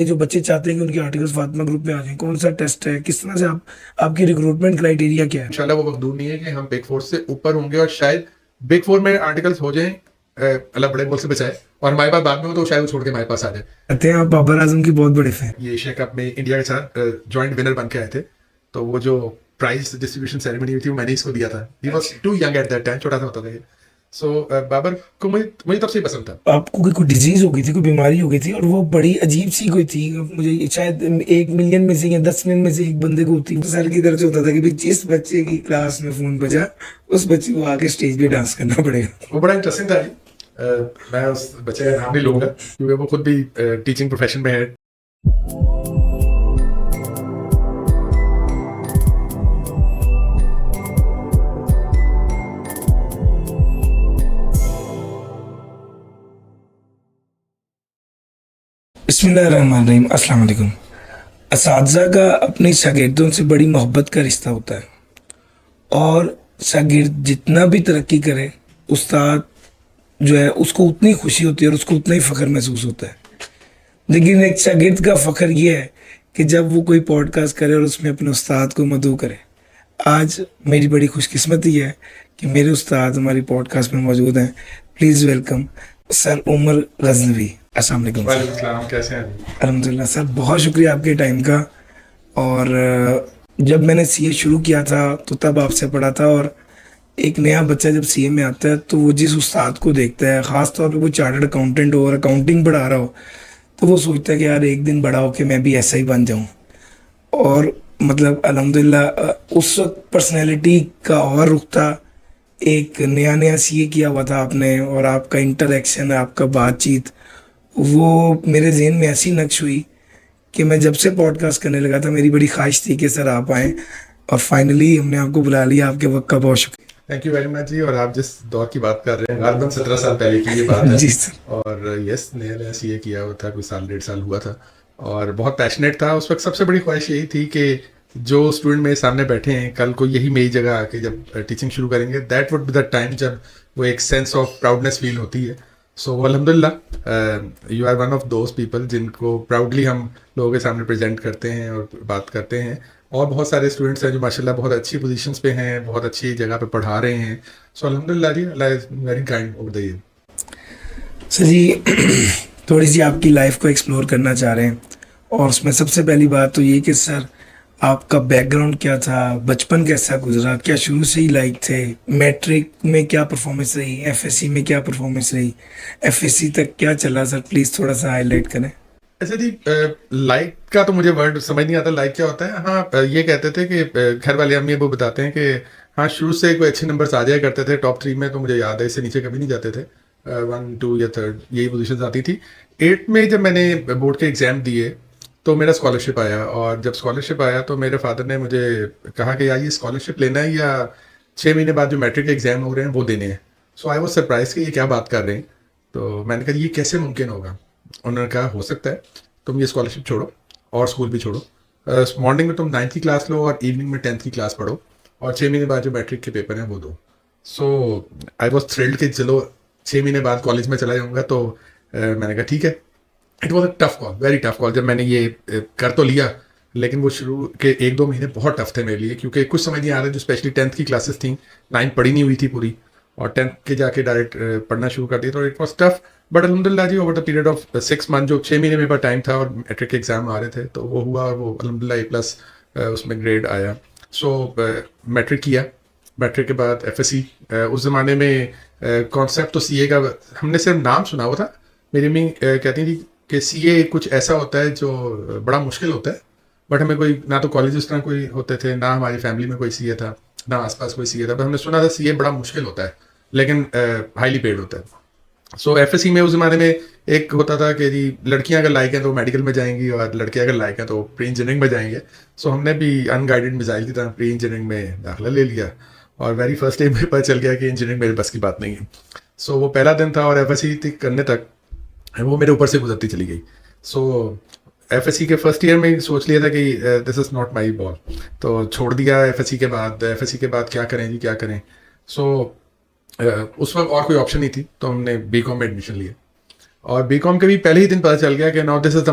ये जो बच्चे चाहते हैं कि उनके आर्टिकल्स फातिमा ग्रुप में आ जाएं, कौन सा टेस्ट है, किस तरह से आप आपकी रिक्रूटमेंट क्राइटेरिया क्या है? इंशाल्लाह वो वक्त दूर नहीं है कि हम बिग फोर से ऊपर होंगे और शायद बिग फोर में आर्टिकल्स हो जाएं। अल्लाह बड़े बोल से बचाए, और हमारे पास बाद में हो तो शायद वो छोड़ के हमारे पास आ जाए। कहते हैं आप बाबर आजम की बहुत बड़े फैन। ये एशिया कप में इंडिया के साथ जॉइंट विनर बन के आए थे, तो वो जो प्राइज डिस्ट्रीब्यूशन सेरेमनी हुई थी वो मैंने इसको दिया था। He was too young at that time, छोटा सा होता था ये। सो बाबर को मुझे मुझे तब से ही पसंद था। आपको कोई डिजीज हो गई थी, कोई बीमारी हो गई थी, और वो बड़ी अजीब सी कोई थी, मुझे शायद 1 मिलियन में से या 10 मिलियन में से एक बंदे को होती। सर की तरफ से होता था कि भाई जिस बच्चे की क्लास में फोन बजा उस बच्चे को आके स्टेज पे डांस करना पड़ेगा। वो बड़ा इंटरेस्टिंग था जी। मैं उस बच्चे का नाम नहीं लूंगा क्योंकि वो खुद भी टीचिंग प्रोफेशन में है। बिस्मिल्लाहिर्रहमानिर्रहीम, अस्सलाम वालेकुम। असातिज़ा का अपने शागिर्दों से बड़ी मोहब्बत का रिश्ता होता है, और शागिर्द जितना भी तरक्की करे, उस्ताद जो है उसको उतनी खुशी होती है और उसको उतना ही फ़ख्र महसूस होता है। लेकिन एक शागिर्द का फ़ख्र ये है कि जब वो कोई पॉडकास्ट करे और उसमें अपने उस्ताद को मदऊ करे। आज मेरी बड़ी खुशकिस्मती है कि मेरे उस्ताद हमारी पॉडकास्ट में मौजूद हैं। Please welcome sir Umar Ghaznavi. अस्सलाम वालेकुम सर। वालेकुम सलाम, कैसे हैं? अल्हम्दुलिल्लाह सर, बहुत शुक्रिया आपके टाइम का। और जब मैंने सीए शुरू किया था तो तब आपसे पढ़ा था, और एक नया बच्चा जब सीए में आता है तो वो जिस उस्ताद को देखता है, ख़ास तौर पे वो चार्टर्ड अकाउंटेंट हो और अकाउंटिंग पढ़ा रहा हो, तो वो सोचता है कि यार एक दिन बड़ा हो के मैं भी ऐसा ही बन जाऊं। और मतलब अल्हम्दुलिल्लाह उस वक्त पर्सनैलिटी का और रुख था। एक नया नया सीए किया हुआ था आपने, और आपका इंटरेक्शन, आपका बातचीत, वो मेरे जहन में ऐसी नक्श हुई कि मैं जब से पॉडकास्ट करने लगा था मेरी बड़ी ख्वाहिश थी कि सर आप आएँ, और फाइनली हमने आपको बुला लिया। आपके वक्त का बहुत शुक्रिया। थैंक यू वेरी मच जी। और आप जिस दौर की बात कर रहे हैं, लगभग 17 साल पहले की ये बात है। जी सर। और यस, नया नया सीए किया हुआ था, कोई साल 1.5 साल हुआ था, और बहुत पैशनेट था उस वक्त। सबसे बड़ी ख्वाहिश यही थी कि जो स्टूडेंट मेरे सामने बैठे हैं कल को यही मेरी जगह आके जब टीचिंग शुरू करेंगे, that would be the time जब वो एक सेंस ऑफ प्राउडनेस फील होती है। सो अल्हम्दुलिल्लाह you are one of those people जिनको प्राउडली हम लोगों के सामने प्रेजेंट करते हैं और बात करते हैं। और बहुत सारे स्टूडेंट्स हैं जो माशाल्लाह बहुत अच्छी पोजीशंस पे हैं, बहुत अच्छी जगह पे पढ़ा रहे हैं। सो अल्हम्दुलिल्लाह जी, Allah is very kind over the year. Sir ji, थोड़ी सी आपकी लाइफ को एक्सप्लोर करना चाह रहे हैं, और उसमें सबसे पहली बात तो ये कि सर आपका बैकग्राउंड क्या था, बचपन कैसा गुजरा, क्या शुरू से ही लाइक थे, मैट्रिक में क्या परफॉर्मेंस रही, एफएससी में क्या परफॉर्मेंस रही, एफएससी तक क्या चला, सर प्लीज़ थोड़ा सा हाईलाइट करें। ऐसे जी, लाइक का तो मुझे वर्ड समझ नहीं आता, लाइक क्या होता है। हाँ, ये कहते थे कि घर वाले अम्मी वो बताते हैं कि हाँ, शुरू से कोई अच्छे नंबर्स आ जाया करते थे टॉप 3 में, तो मुझे याद है इससे नीचे कभी नहीं जाते थे। 1, 2 या थर्ड यही पोजीशन आती थी। 8 में जब मैंने बोर्ड के एग्ज़ाम दिए तो मेरा स्कॉलरशिप आया, और जब स्कॉलरशिप आया तो मेरे फादर ने मुझे कहा कि यार ये स्कॉलरशिप लेना है या 6 महीने बाद जो मैट्रिक के एग्ज़ाम हो रहे हैं वो देने हैं। सो आई वॉज सरप्राइज कि ये क्या बात कर रहे हैं। तो मैंने कहा ये कैसे मुमकिन होगा। उन्होंने कहा हो सकता है तुम ये स्कॉलरशिप छोड़ो और स्कूल भी छोड़ो, मॉर्निंग में तुम 9th की क्लास लो और इवनिंग में 10th की क्लास पढ़ो, और 6 महीने बाद जो मैट्रिक के पेपर हैं वो दो। सो आई वॉज थ्रिल्ड कि चलो 6 महीने बाद कॉलेज में चला जाऊँगा। तो मैंने कहा ठीक है। It was a tough call, very tough call. जब मैंने ये कर तो लिया, लेकिन वो शुरू के 1-2 महीने बहुत टफ थे मेरे लिए, क्योंकि कुछ समझ नहीं आ रहा। जो स्पेशली 10th की क्लासेस थी, 9th पढ़ी नहीं हुई थी पूरी, और 10th के जाके डायरेक्ट पढ़ना शुरू कर दिया, तो इट वॉज टफ। बट अल्हम्दुलिल्लाह जी, over the period of 6 month, जो 6 महीने मेरे पास टाइम था और मैट्रिक के एग्जाम आ रहे थे, तो वो हुआ, और वो अल्हम्दुलिल्लाह A+ उसमें ग्रेड आया। सो मैट्रिक किया। मैट्रिक के बाद एफएससी। उस ज़माने में कॉन्सेप्ट तो सीए का हमने सिर्फ नाम सुना हुआ था। मेरी मम्मी कहती थी कि सीए कुछ ऐसा होता है जो बड़ा मुश्किल होता है, बट हमें कोई ना तो कॉलेज उस तरह कोई होते थे, ना हमारी फैमिली में कोई सीए था, ना आसपास कोई सीए था। बट हमने सुना था सीए बड़ा मुश्किल होता है, लेकिन हाईली पेड होता है। सो एफएससी में उस ज़माने में एक होता था कि जी लड़कियां अगर लायक हैं तो मेडिकल में जाएंगी, और लड़के अगर लायक हैं तो प्री इंजीनियरिंग में जाएंगे। सो हमने भी अनगाइडेड मिसाइल की तरह प्री इंजीनियरिंग में दाखिला ले लिया, और वेरी फर्स्ट डे में पता चल गया कि इंजीनियरिंग मेरे बस की बात नहीं है। सो वो पहला दिन था, और एफएससी करने तक वो मेरे ऊपर से गुजरती चली गई। सो एफएससी के फर्स्ट ईयर में ही सोच लिया था कि this is not my ball, तो छोड़ दिया एफएससी के बाद। एफएससी के बाद क्या करें जी, क्या करें। सो उस वक्त और कोई ऑप्शन नहीं थी, तो हमने बीकॉम में एडमिशन लिया। और बीकॉम के भी पहले ही दिन पता चल गया कि now this is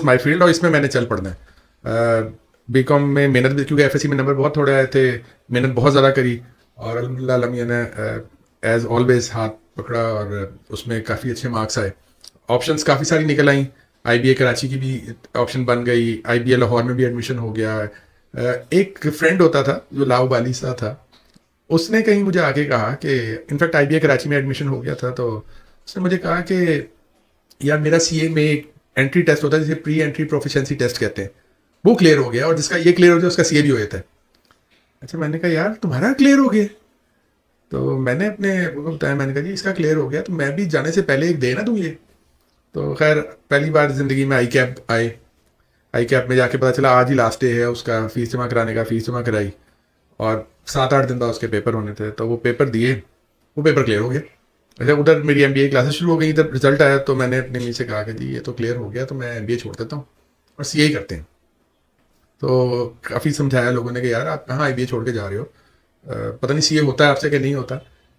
my field और इसमें मैंने चल पड़ना है। बीकॉम में मेहनत भी, क्योंकि एफएससी में नंबर बहुत थोड़े आए थे, मेहनत बहुत ज़्यादा करी और अल्हम्दुलिल्लाह अल्लाह मियां ने एज ऑलवेज हाथ पकड़ा और उसमें काफ़ी अच्छे मार्क्स आए। ऑप्शंस काफ़ी सारी निकल आई, आईबीए कराची की भी ऑप्शन बन गई, आईबीए लाहौर में भी एडमिशन हो गया। एक फ्रेंड होता था जो लाहौबाली सा था, उसने कहीं मुझे आके कहा कि इनफैक्ट आईबीए कराची में एडमिशन हो गया था, तो उसने मुझे कहा कि यार मेरा सीए में एक एंट्री टेस्ट होता है जिसे प्री एंट्री प्रोफिशिएंसी टेस्ट कहते हैं, वो क्लियर हो गया और जिसका ये क्लियर हो गया उसका सीए भी हो जाता है। अच्छा, मैंने कहा यार तुम्हारा क्लियर हो गया? तो मैंने अपने वो को बताया, मैंने कहा जी इसका क्लियर हो गया तो मैं भी जाने से पहले एक दे ना दूँ ये। तो खैर पहली बार ज़िंदगी में आई कैप आए, आई कैप में जाके पता चला आज ही लास्ट डे है उसका फीस जमा कराने का, फीस जमा कराई और 7-8 दिन बाद उसके पेपर होने थे, तो वो पेपर दिए, वो पेपर क्लियर हो गया। अच्छा, उधर मेरी एमबीए क्लासेस शुरू हो गई, इधर रिजल्ट आया तो मैंने अपने मिल से कहा कि जी ये तो क्लियर हो गया तो मैं एमबीए छोड़ देता हूँ और सीए ही करते हैं। तो काफ़ी समझाया लोगों ने कि यार आप कहाँ आईबीए छोड़ के जा रहे हो, पता नहीं सीए होता है आपसे कि नहीं होता।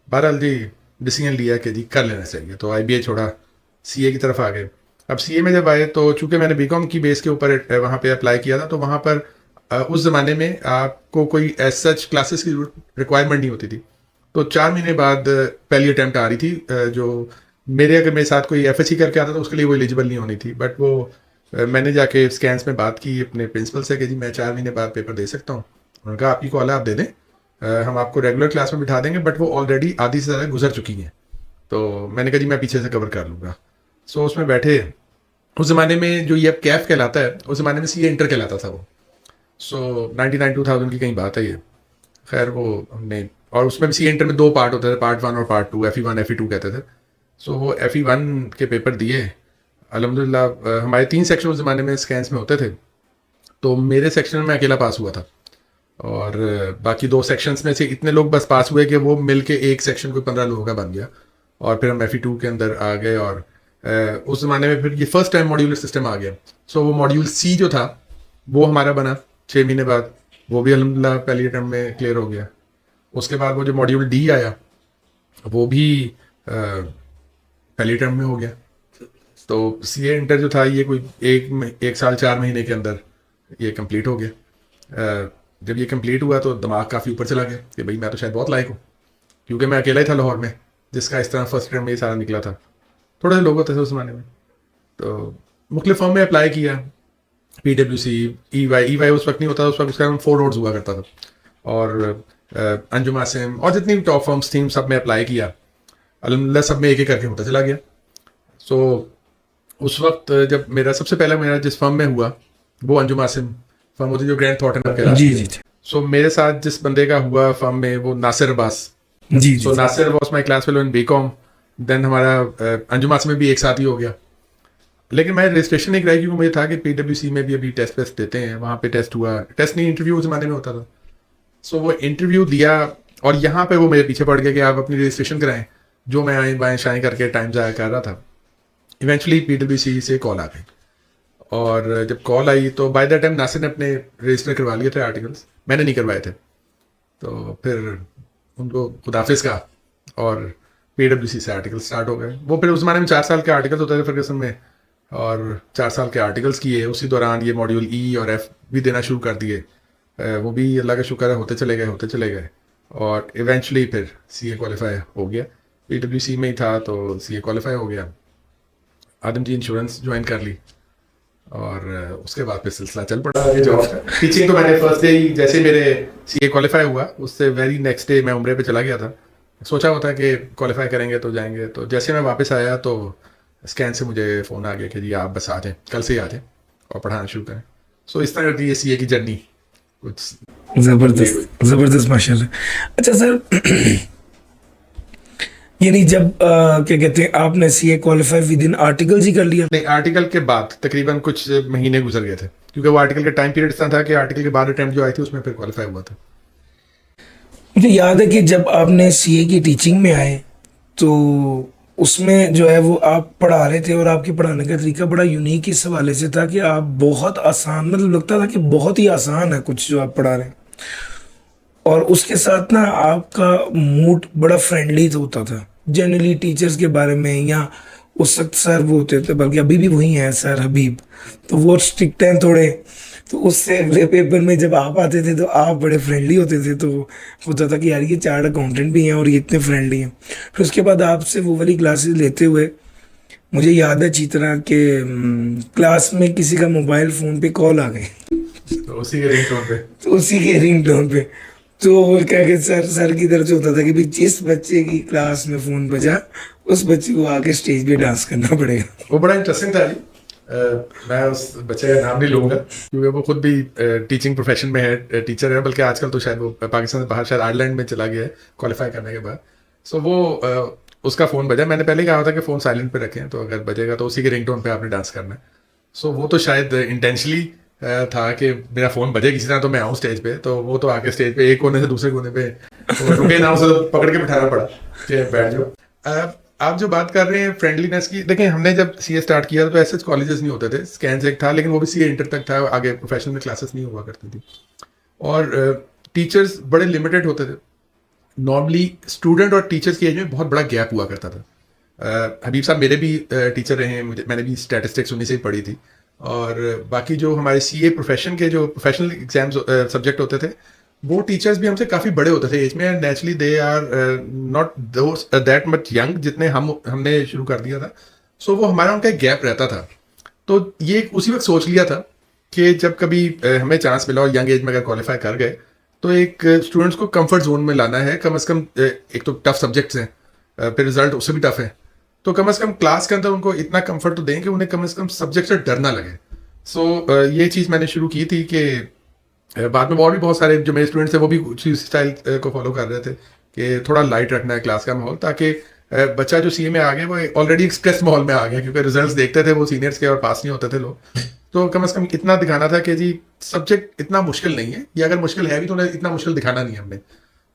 बहरहाल जी डिसीजन लिया कि जी कर लेना चाहिए, तो आईबीए छोड़ा, सीए की तरफ आ गए। अब सीए में जब आए तो चूंकि मैंने बीकॉम की बेस के ऊपर वहाँ पे अप्लाई किया था, तो वहाँ पर उस ज़माने में आपको कोई एज सच क्लासेस की रिक्वायरमेंट नहीं होती थी। तो 4 महीने बाद पहली अटैम्प्ट आ रही थी, जो अगर मेरे साथ कोई एफएससी करके आता तो उसके लिए वो एलिजिबल नहीं होनी थी, बट वो मैंने जाके स्कैंस में बात की अपने प्रिंसिपल से कि जी मैं 4 महीने बाद पेपर दे सकता हूँ। उन्होंने कहा आपकी कॉल है, आप दे दें, हम आपको रेगुलर क्लास में बिठा देंगे, बट वो ऑलरेडी आधी से ज़्यादा गुजर चुकी हैं। तो मैंने कहा जी मैं पीछे से कवर कर लूँगा। सो उसमें बैठे, उस ज़माने में जो ये अब कैफ कहलाता है, उस ज़माने में सीए इंटर कहलाता था वो। सो 99-2000 की कहीं बात है ये। खैर वो हमने, और उसमें भी सी इंटर में 2 पार्ट होते थे, पार्ट 1 और पार्ट 2, FE1 FE2 कहते थे। सो वो FE1 के पेपर दिए, अल्हम्दुलिल्लाह हमारे 3 सेक्शन उस ज़माने में स्कैंस में होते थे, तो मेरे सेक्शन में अकेला पास हुआ था और बाकी 2 सेक्शंस में से इतने लोग बस पास हुए कि वो मिल के एक सेक्शन कोई 15 लोगों का बन गया और फिर हम FE2 के अंदर आ गए। और उस ज़माने में फिर ये फर्स्ट टाइम मॉड्यूलर सिस्टम आ गया। सो वो मॉड्यूल सी जो था वो हमारा बना 6 महीने बाद, वो भी अल्हम्दुलिल्लाह पहली अटैम्प्ट में क्लियर हो गया। उसके बाद वो जो मॉड्यूल डी आया वो भी पहली अटैम्प्ट में हो गया। तो सीए इंटर जो था ये कोई 1 साल 4 महीने के अंदर ये कंप्लीट हो गया। जब ये कंप्लीट हुआ तो दिमाग काफ़ी ऊपर चला गया कि भाई मैं तो शायद बहुत लायक हूँ, क्योंकि मैं अकेला ही था लाहौर में जिसका इस तरह फर्स्ट अटैम्प्ट में ये सारा निकला था। थोड़े से लोग होते थे उस ज़माने में, तो मुख्तलिफ फॉर्म में अप्लाई किया, PwC, EY उस वक्त नहीं होता, उस वक्त उसका 4 रोड्स हुआ करता था, और अंजुम आसिम और जितनी भी टॉप फर्म्स थी सब में अप्लाई किया। अल्हम्दुलिल्लाह सब में एक एक करके होता चला गया। सो उस वक्त जब सबसे पहला मेरा जिस फर्म में हुआ वो अंजुम आसिम फर्म होती जो ग्रैंड थॉटन के जी जी जी। सो मेरे साथ जिस बंदे का हुआ फर्म में वो नासिर अब्बास। जी सो जी Nasir was my class fellow in BCom. Then हमारा अंजुम आसिम में भी एक साथ ही हो गया, लेकिन मैं रजिस्ट्रेशन नहीं कराई क्योंकि मुझे था कि PwC में भी अभी टेस्ट वेस्ट देते हैं, वहाँ पे टेस्ट हुआ, टेस्ट नहीं इंटरव्यू उस ज़माने में होता था। सो वो इंटरव्यू दिया और यहाँ पे वो मेरे पीछे पड़ गया कि आप अपनी रजिस्ट्रेशन कराएं, जो मैं आए बाएँ शाएँ करके टाइम ज़ाया कर रहा था। इवेंचुअली PwC से कॉल आ गई, और जब कॉल आई तो बाय द टाइम नासिर ने अपने रजिस्टर करवा लिए थे आर्टिकल्स, मैंने नहीं करवाए थे। तो फिर उनको खुदाफिज कहा और PwC से आर्टिकल स्टार्ट हो गए। वो फिर उस ज़माने में 4 साल के आर्टिकल्स होते थे फर्गसन में, और 4 साल के आर्टिकल्स किए। उसी दौरान ये मॉड्यूल E और F भी देना शुरू कर दिए, वो भी अल्लाह का शुक्र है होते चले गए और इवेंचुअली फिर CA क्वालिफाई हो गया। PwC में ही था तो CA क्वालिफाई हो गया, आदम जी इंश्योरेंस ज्वाइन कर ली और उसके बाद फिर सिलसिला चल पड़ा आगे जॉब का। टीचिंग तो मैंने फर्स्ट डे ही जैसे मेरे CA क्वालिफाई हुआ उससे वेरी नेक्स्ट डे मैं उम्रे पे चला गया था। सोचा होता है कि क्वालिफाई करेंगे तो जाएंगे, तो जैसे मैं वापस आया तो स्कैन से मुझे फ़ोन आ गया कि जी आप बस आ जाएँ, कल से ही आ जाएँ और पढ़ाना शुरू करें। सो इस तरह की ये CA की जर्नी कुछ ज़बरदस्त माशाल्लाह। अच्छा सर, यानी जब क्या कहते हैं आपने CA qualify with in articles ही कर लिया? नहीं, आर्टिकल के बाद तकरीबन कुछ महीने गुजर गए थे, क्योंकि वो आर्टिकल का टाइम पीरियड इतना था कि आर्टिकल के बाद अटैम्प्ट जो आई थी उसमें फिर क्वालिफाई हुआ था। मुझे याद है कि जब आपने CA की टीचिंग में आए तो उसमें जो है वो आप पढ़ा रहे थे और आपके पढ़ाने का तरीका बड़ा यूनिक इस हवाले से था कि आप बहुत आसान, मतलब लगता था कि बहुत ही आसान है कुछ जो आप पढ़ा रहे हैं, और उसके साथ ना आपका मूड बड़ा फ्रेंडली होता था जनरली टीचर्स के बारे में, या उस वक्त सर वो होते थे, बल्कि अभी भी वही हैं सर हबीब, तो वो स्ट्रिक्ट हैं थोड़े। तो उससे अगले पेपर में जब आप आते थे तो आप बड़े फ्रेंडली होते थे, तो होता था कि यार ये चार्ट अकाउंटेंट भी हैं और ये इतने फ्रेंडली हैं। फिर उसके बाद आपसे वो वाली क्लासेस लेते हुए मुझे याद है अच्छी तरह के क्लास में किसी का मोबाइल फ़ोन पे कॉल आ गई, तो उसी के रिंगटोन पे। तो उसी के रिंगटोन पे, तो वो क्या कि सर की तरफ से होता था कि भाई जिस बच्चे की क्लास में फ़ोन बजा उस बच्चे को आके स्टेज पे डांस करना पड़ेगा। वो बड़ा इंटरेस्टिंग था जी। मैं उस बच्चे का नाम नहीं लूंगा क्योंकि वो खुद भी टीचिंग प्रोफेशन में है, टीचर है, बल्कि आजकल तो शायद वो पाकिस्तान से बाहर शायद आयरलैंड में चला गया है क्वालिफाई करने के बाद। सो वो उसका फ़ोन बजा, मैंने पहले ही कहा था कि फ़ोन साइलेंट पे रखें, तो अगर बजेगा तो उसी के रिंगटोन पे आपने डांस करना है। सो वो तो शायद इंटेंशनली था कि मेरा फ़ोन बजे किसी तरह तो मैं आऊँ स्टेज पे, तो वो तो आके स्टेज पे एक कोने से दूसरे कोने पे तो रुके ना, उसे तो पकड़ के बिठाना पड़ा कि बैठ जाओ। आप जो बात कर रहे हैं फ्रेंडलीनेस की, देखिए हमने जब सीए स्टार्ट किया तो ऐसे कॉलेजेस नहीं होते थे, स्कैंस एक था, लेकिन वो भी सीए इंटर तक था, आगे प्रोफेशनल में क्लासेस नहीं हुआ करती थी, और टीचर्स बड़े लिमिटेड होते थे। नॉर्मली स्टूडेंट और टीचर्स की एज में बहुत बड़ा गैप हुआ करता था। हबीब साहब मेरे भी टीचर रहे हैं, मैंने भी स्टैटिस्टिक्स उन्हीं से ही पढ़ी थी, और बाकी जो हमारे सीए प्रोफेशन के जो प्रोफेशनल एग्जाम्स सब्जेक्ट होते थे, वो टीचर्स भी हमसे काफ़ी बड़े होते थे एज में, naturally they are not those that much young जितने हमने शुरू कर दिया था। सो वो हमारा उनका एक गैप रहता था। तो ये उसी वक्त सोच लिया था कि जब कभी हमें चांस मिला और यंग एज में अगर क्वालिफाई कर गए तो एक स्टूडेंट्स को कंफर्ट जोन में लाना है, कम से कम एक तो टफ सब्जेक्ट्स हैं, फिर रिजल्ट उससे भी टफ है, तो कम से कम क्लास के अंदर उनको इतना कंफर्ट तो दें कि उन्हें कम से कम सब्जेक्ट से डर ना लगे। सो ये चीज़ मैंने शुरू की थी कि बाद में और भी बहुत सारे जो मेरे स्टूडेंट्स थे वो भी उसी स्टाइल को फॉलो कर रहे थे कि थोड़ा लाइट रखना है क्लास का माहौल, ताकि बच्चा जो सीए में आ गया वो ऑलरेडी एक स्ट्रेस माहौल में आ गया, क्योंकि रिजल्ट्स देखते थे वो सीनियर्स के और पास नहीं होते थे लोग। तो कम से कम इतना दिखाना था कि जी सब्जेक्ट इतना मुश्किल नहीं है, या अगर मुश्किल है भी तो उन्हें इतना मुश्किल दिखाना नहीं है हमने।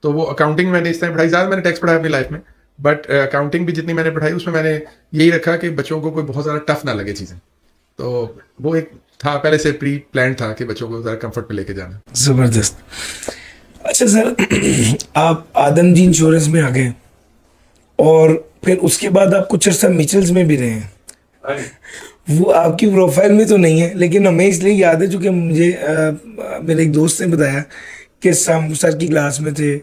तो वो अकाउंटिंग मैंने इस टाइम पढ़ाई, ज़्यादा मैंने टैक्स पढ़ाया अपनी लाइफ में, बट अकाउंटिंग भी जितनी मैंने पढ़ाई उसमें मैंने यही रखा कि बच्चों को कोई बहुत ज़्यादा टफ ना लगे चीज़ें। तो वो एक था, पहले से प्री प्लान था कि बच्चों को ज़रा कंफर्ट पे लेके जाना। जबरदस्त। अच्छा सर, आप आदम जी इंश्योरेंस में आ गए और फिर उसके बाद आप कुछ अर्सा मिचल्स में भी रहे हैं। वो आपकी प्रोफाइल में तो नहीं है, लेकिन हमें इसलिए याद है चूंकि मुझे मेरे एक दोस्त ने बताया कि हम सर की क्लास में थे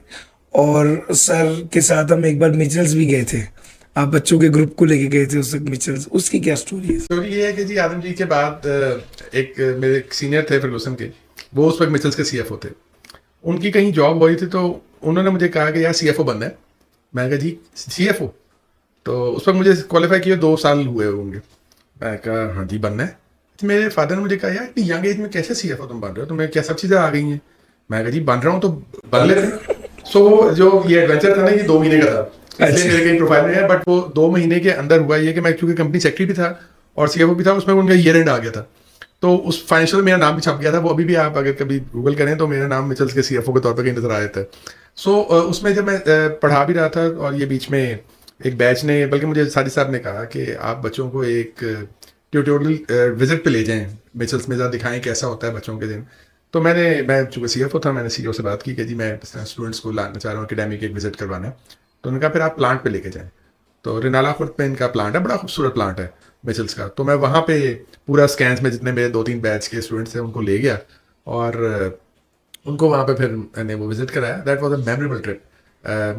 और सर के साथ हम एक बार मिचल्स भी गए थे। आप बच्चों के ग्रुप को लेके गए थे उस वक्त मिचल्स, उसकी क्या स्टोरी है? स्टोरी ये है कि जी आदम जी के बाद एक मेरे सीनियर थे फर्गूसन के, वो उस वक्त मिचल्स के सीएफओ थे। उनकी कहीं जॉब हुई थी तो उन्होंने मुझे कहा कि यार सीएफओ बनना है। मैंने कहा जी सीएफओ, तो उस वक्त मुझे क्वालिफाई किए 2 साल हुए होंगे। मैं कहा हाँ जी बनना है। तो मेरे फादर ने मुझे कहा यार इतनी यंग एज में कैसे सीएफओ तुम बन रहे हो, तुम्हें क्या सब चीज़ें आ गई हैं? मैं कहा जी बन रहा हूँ तो बन लेते। सो जो ये एडवेंचर था ना, ये 2 महीने का था, इसलिए मेरे कहीं प्रोफाइल में है, बट वो 2 महीने के अंदर हुआ ये कि मैं चूंकि कंपनी सेक्रेटरी भी था और सीएफओ भी था, उसमें उनका ईयर एंड आ गया था, तो उस फाइनेंशियल मेरा नाम भी छप गया था। वो अभी भी आप अगर कभी गूगल करें तो मेरा नाम मिचल्स के सीएफओ के तौर पर कहीं नजर आ जाता है। सो उसमें जब मैं पढ़ा भी रहा था और ये बीच में एक बैच ने, बल्कि मुझे साजिद साहब ने कहा कि आप बच्चों को एक ट्यूटोरियल विजिट पे ले जाएं मिचल्स में, ज़रा दिखाएं कैसा होता है बच्चों के दिन। तो मैं चूँकि सीएफओ था, मैंने सीईओ से बात की कि जी मैं स्टूडेंट्स को लाना चाह रहा हूँ, एकेडमिक एक विजिट करवाना है। तो उन्होंने कहा फिर आप प्लांट पे लेके जाएं। तो रिनाला खुर्द पे इनका प्लांट है, बड़ा खूबसूरत प्लांट है मिचल्स का। तो मैं वहाँ पे पूरा स्कैंस में जितने मेरे 2-3 बैच के स्टूडेंट्स थे उनको ले गया और उनको वहाँ पे फिर मैंने वो विजिट कराया। That was a memorable trip.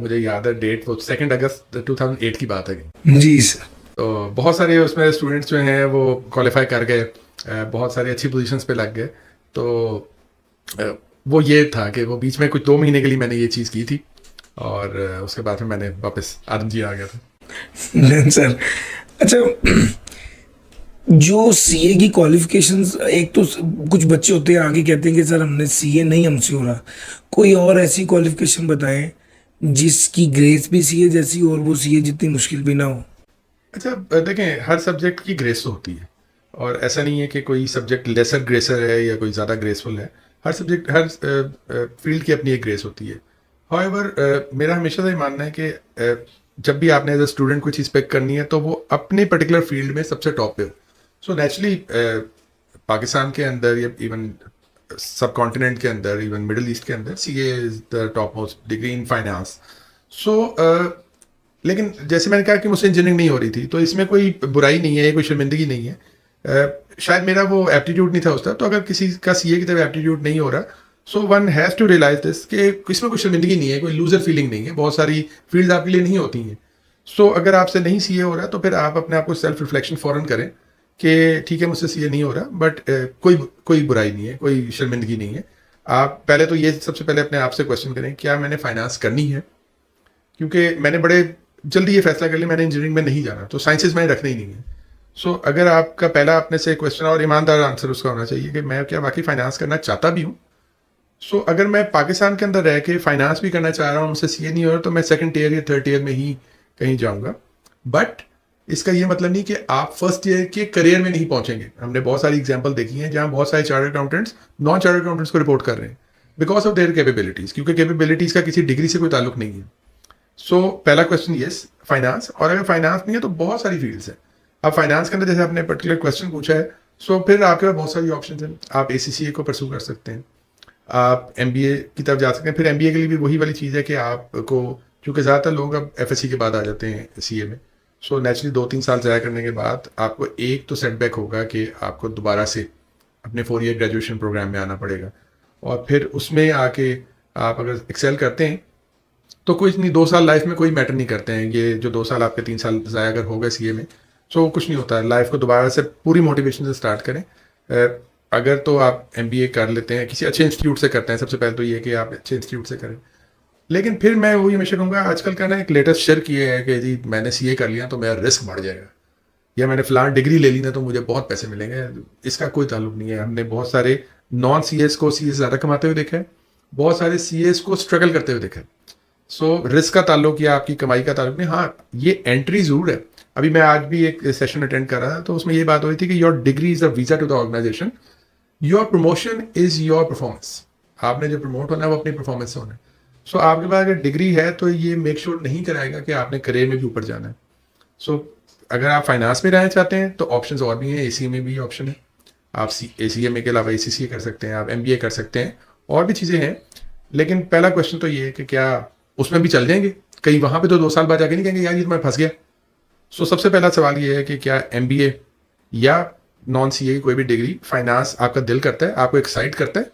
मुझे याद है डेट, वो 2 अगस्त 2008 की बात है जी सर। तो बहुत सारे उसमें स्टूडेंट्स जो हैं वो क्वालिफाई कर गए, बहुत सारी अच्छी पोजीशंस पे लग गए। तो वो ये था कि वो बीच में कुछ 2 महीने के लिए मैंने ये चीज़ की थी, और उसके बाद फिर मैंने वापस आदम जी आ गया था। सर अच्छा, जो सीए की क्वालिफिकेशंस, एक तो कुछ बच्चे होते हैं आगे कहते हैं कि सर हमने सीए नहीं हमसे हो रहा, कोई और ऐसी क्वालिफिकेशन बताएं जिसकी ग्रेस भी सीए जैसी और वो सीए जितनी मुश्किल भी ना हो। अच्छा देखें, हर सब्जेक्ट की ग्रेस तो होती है, और ऐसा नहीं है कि कोई सब्जेक्ट लेसर ग्रेसर है या कोई ज़्यादा ग्रेसफुल है। हर सब्जेक्ट, हर फील्ड की अपनी एक ग्रेस होती है। हाउएवर मेरा हमेशा से मानना है कि जब भी आपने एज अ स्टूडेंट कोई चीज़ पिक करनी है तो वो अपने पर्टिकुलर फील्ड में सबसे टॉप पे हो। सो नेचुरली पाकिस्तान के अंदर या इवन सब कॉन्टिनेंट के अंदर, इवन मिडिल ईस्ट के अंदर, CA is the top most degree in finance. So लेकिन जैसे मैंने कहा कि मुझसे इंजीनियरिंग नहीं हो रही थी, तो इसमें कोई बुराई नहीं है, कोई शर्मिंदगी नहीं है। शायद मेरा वो एप्टीट्यूड नहीं था उस तरफ, तो अगर किसी का सीए की तरफ एप्टीट्यूड नहीं हो रहा, so one has to realise this कि इसमें कोई शर्मिंदगी नहीं है, कोई लूजर फीलिंग नहीं है, बहुत सारी फील्ड आपके लिए नहीं होती हैं। सो अगर आपसे नहीं सीए हो रहा तो फिर आप अपने आप को सेल्फ रिफ्लेक्शन फ़ौरन करें कि ठीक है मुझसे सीए नहीं हो रहा, बट कोई बुराई नहीं है, कोई शर्मिंदगी नहीं है। आप पहले तो ये सबसे पहले अपने आप से क्वेश्चन करें, क्या मैंने फाइनेंस करनी है? क्योंकि मैंने बड़े जल्दी ये फैसला कर लिया मैंने इंजीनियरिंग में नहीं जाना, तो साइंसेज मैंने रखना ही नहीं है। सो अगर आपका पहला अपने से क्वेश्चन और ईमानदार आंसर उसका होना चाहिए कि मैं क्या वाकई फाइनेंस करना चाहता भी हूँ। सो अगर मैं पाकिस्तान के अंदर रह के फाइनेंस भी करना चाह रहा हूँ, मुझसे सीए नहीं हो रहा, तो मैं सेकंड ईयर या थर्ड ईयर में ही कहीं जाऊँगा। बट इसका ये मतलब नहीं कि आप फर्स्ट ईयर के करियर में नहीं पहुंचेंगे। हमने बहुत सारी एग्जांपल देखी हैं जहां बहुत सारे chartered accountants non chartered accountants को रिपोर्ट कर रहे हैं बिकॉज ऑफ देयर कैपेबिलिटीज, क्योंकि कैपेबिलिटीज का किसी डिग्री से कोई ताल्लुक नहीं है। सो पहला क्वेश्चन यस फाइनेंस, और अगर फाइनेंस नहीं है तो बहुत सारी फील्ड्स हैं। अब फाइनेंस के अंदर जैसे आपने पर्टिकुलर क्वेश्चन पूछा है, सो फिर आपके पास बहुत सारी ऑप्शन हैं। आप ACCA को परसू कर सकते हैं, आप MBA की तरफ जा सकते हैं। फिर MBA के लिए भी वही वाली चीज़ है कि आपको, क्योंकि ज़्यादातर लोग अब FSC के बाद आ जाते हैं CA में, सो नेचुरली 2-3 साल ज़ाया करने के बाद आपको एक तो सेटबैक होगा कि आपको दोबारा से अपने 4 ईयर ग्रेजुएशन प्रोग्राम में आना पड़ेगा, और फिर उसमें आके आप अगर एक्सेल करते हैं तो कुछ नहीं, 2 साल लाइफ में कोई मैटर नहीं करते हैं। ये जो 2 साल आपके 3 साल ज़ाया अगर हो गए CA में, सो कुछ नहीं होता है। लाइफ को दोबारा से पूरी मोटिवेशन से स्टार्ट करें। अगर तो आप MBA कर लेते हैं, किसी अच्छे इंस्टीट्यूट से करते हैं, सबसे पहले तो ये कि आप अच्छे इंस्टीट्यूट से करें। लेकिन फिर मैं वही हमेशा कहूँगा, आजकल का ना एक लेटेस्ट शिर्क ये है कि जी मैंने CA कर लिया तो मेरा रिस्क बढ़ जाएगा, या मैंने फलान डिग्री ले ली ना तो मुझे बहुत पैसे मिलेंगे। इसका कोई ताल्लुक नहीं है। हमने बहुत सारे नॉन CAs को CA ज़्यादा कमाते हुए देखा है, बहुत सारे CAs को स्ट्रगल करते हुए देखा है। सो रिस्क का ताल्लुक या आपकी कमाई का ताल्लुक नहीं। हाँ, ये एंट्री जरूर है। अभी मैं आज भी एक सेशन अटेंड कर रहा था, तो उसमें ये बात हो रही थी कि your degree is a visa to the organisation, your promotion is your performance. आपने जो प्रमोट होना है वो अपनी परफॉर्मेंस से होना है। सो आपके पास अगर डिग्री है तो ये मेक श्योर नहीं कराएगा कि आपने करियर में भी ऊपर जाना है। सो अगर आप फाइनेंस में रहना चाहते हैं तो ऑप्शंस और भी हैं, ACA में भी ऑप्शन है। आप ACA के अलावा ACCA कर सकते हैं, आप MBA कर सकते हैं, और भी चीज़ें हैं। लेकिन पहला क्वेश्चन तो ये है कि क्या उसमें भी चल जाएंगे? कहीं वहाँ पे तो 2 साल बाद जाके नहीं कहेंगे यार ये तो मैं फंस गया। सो सबसे पहला सवाल ये है कि क्या MBA या नॉन CA की कोई भी डिग्री, फाइनेंस आपका दिल करता है, आपको एक्साइट करता है?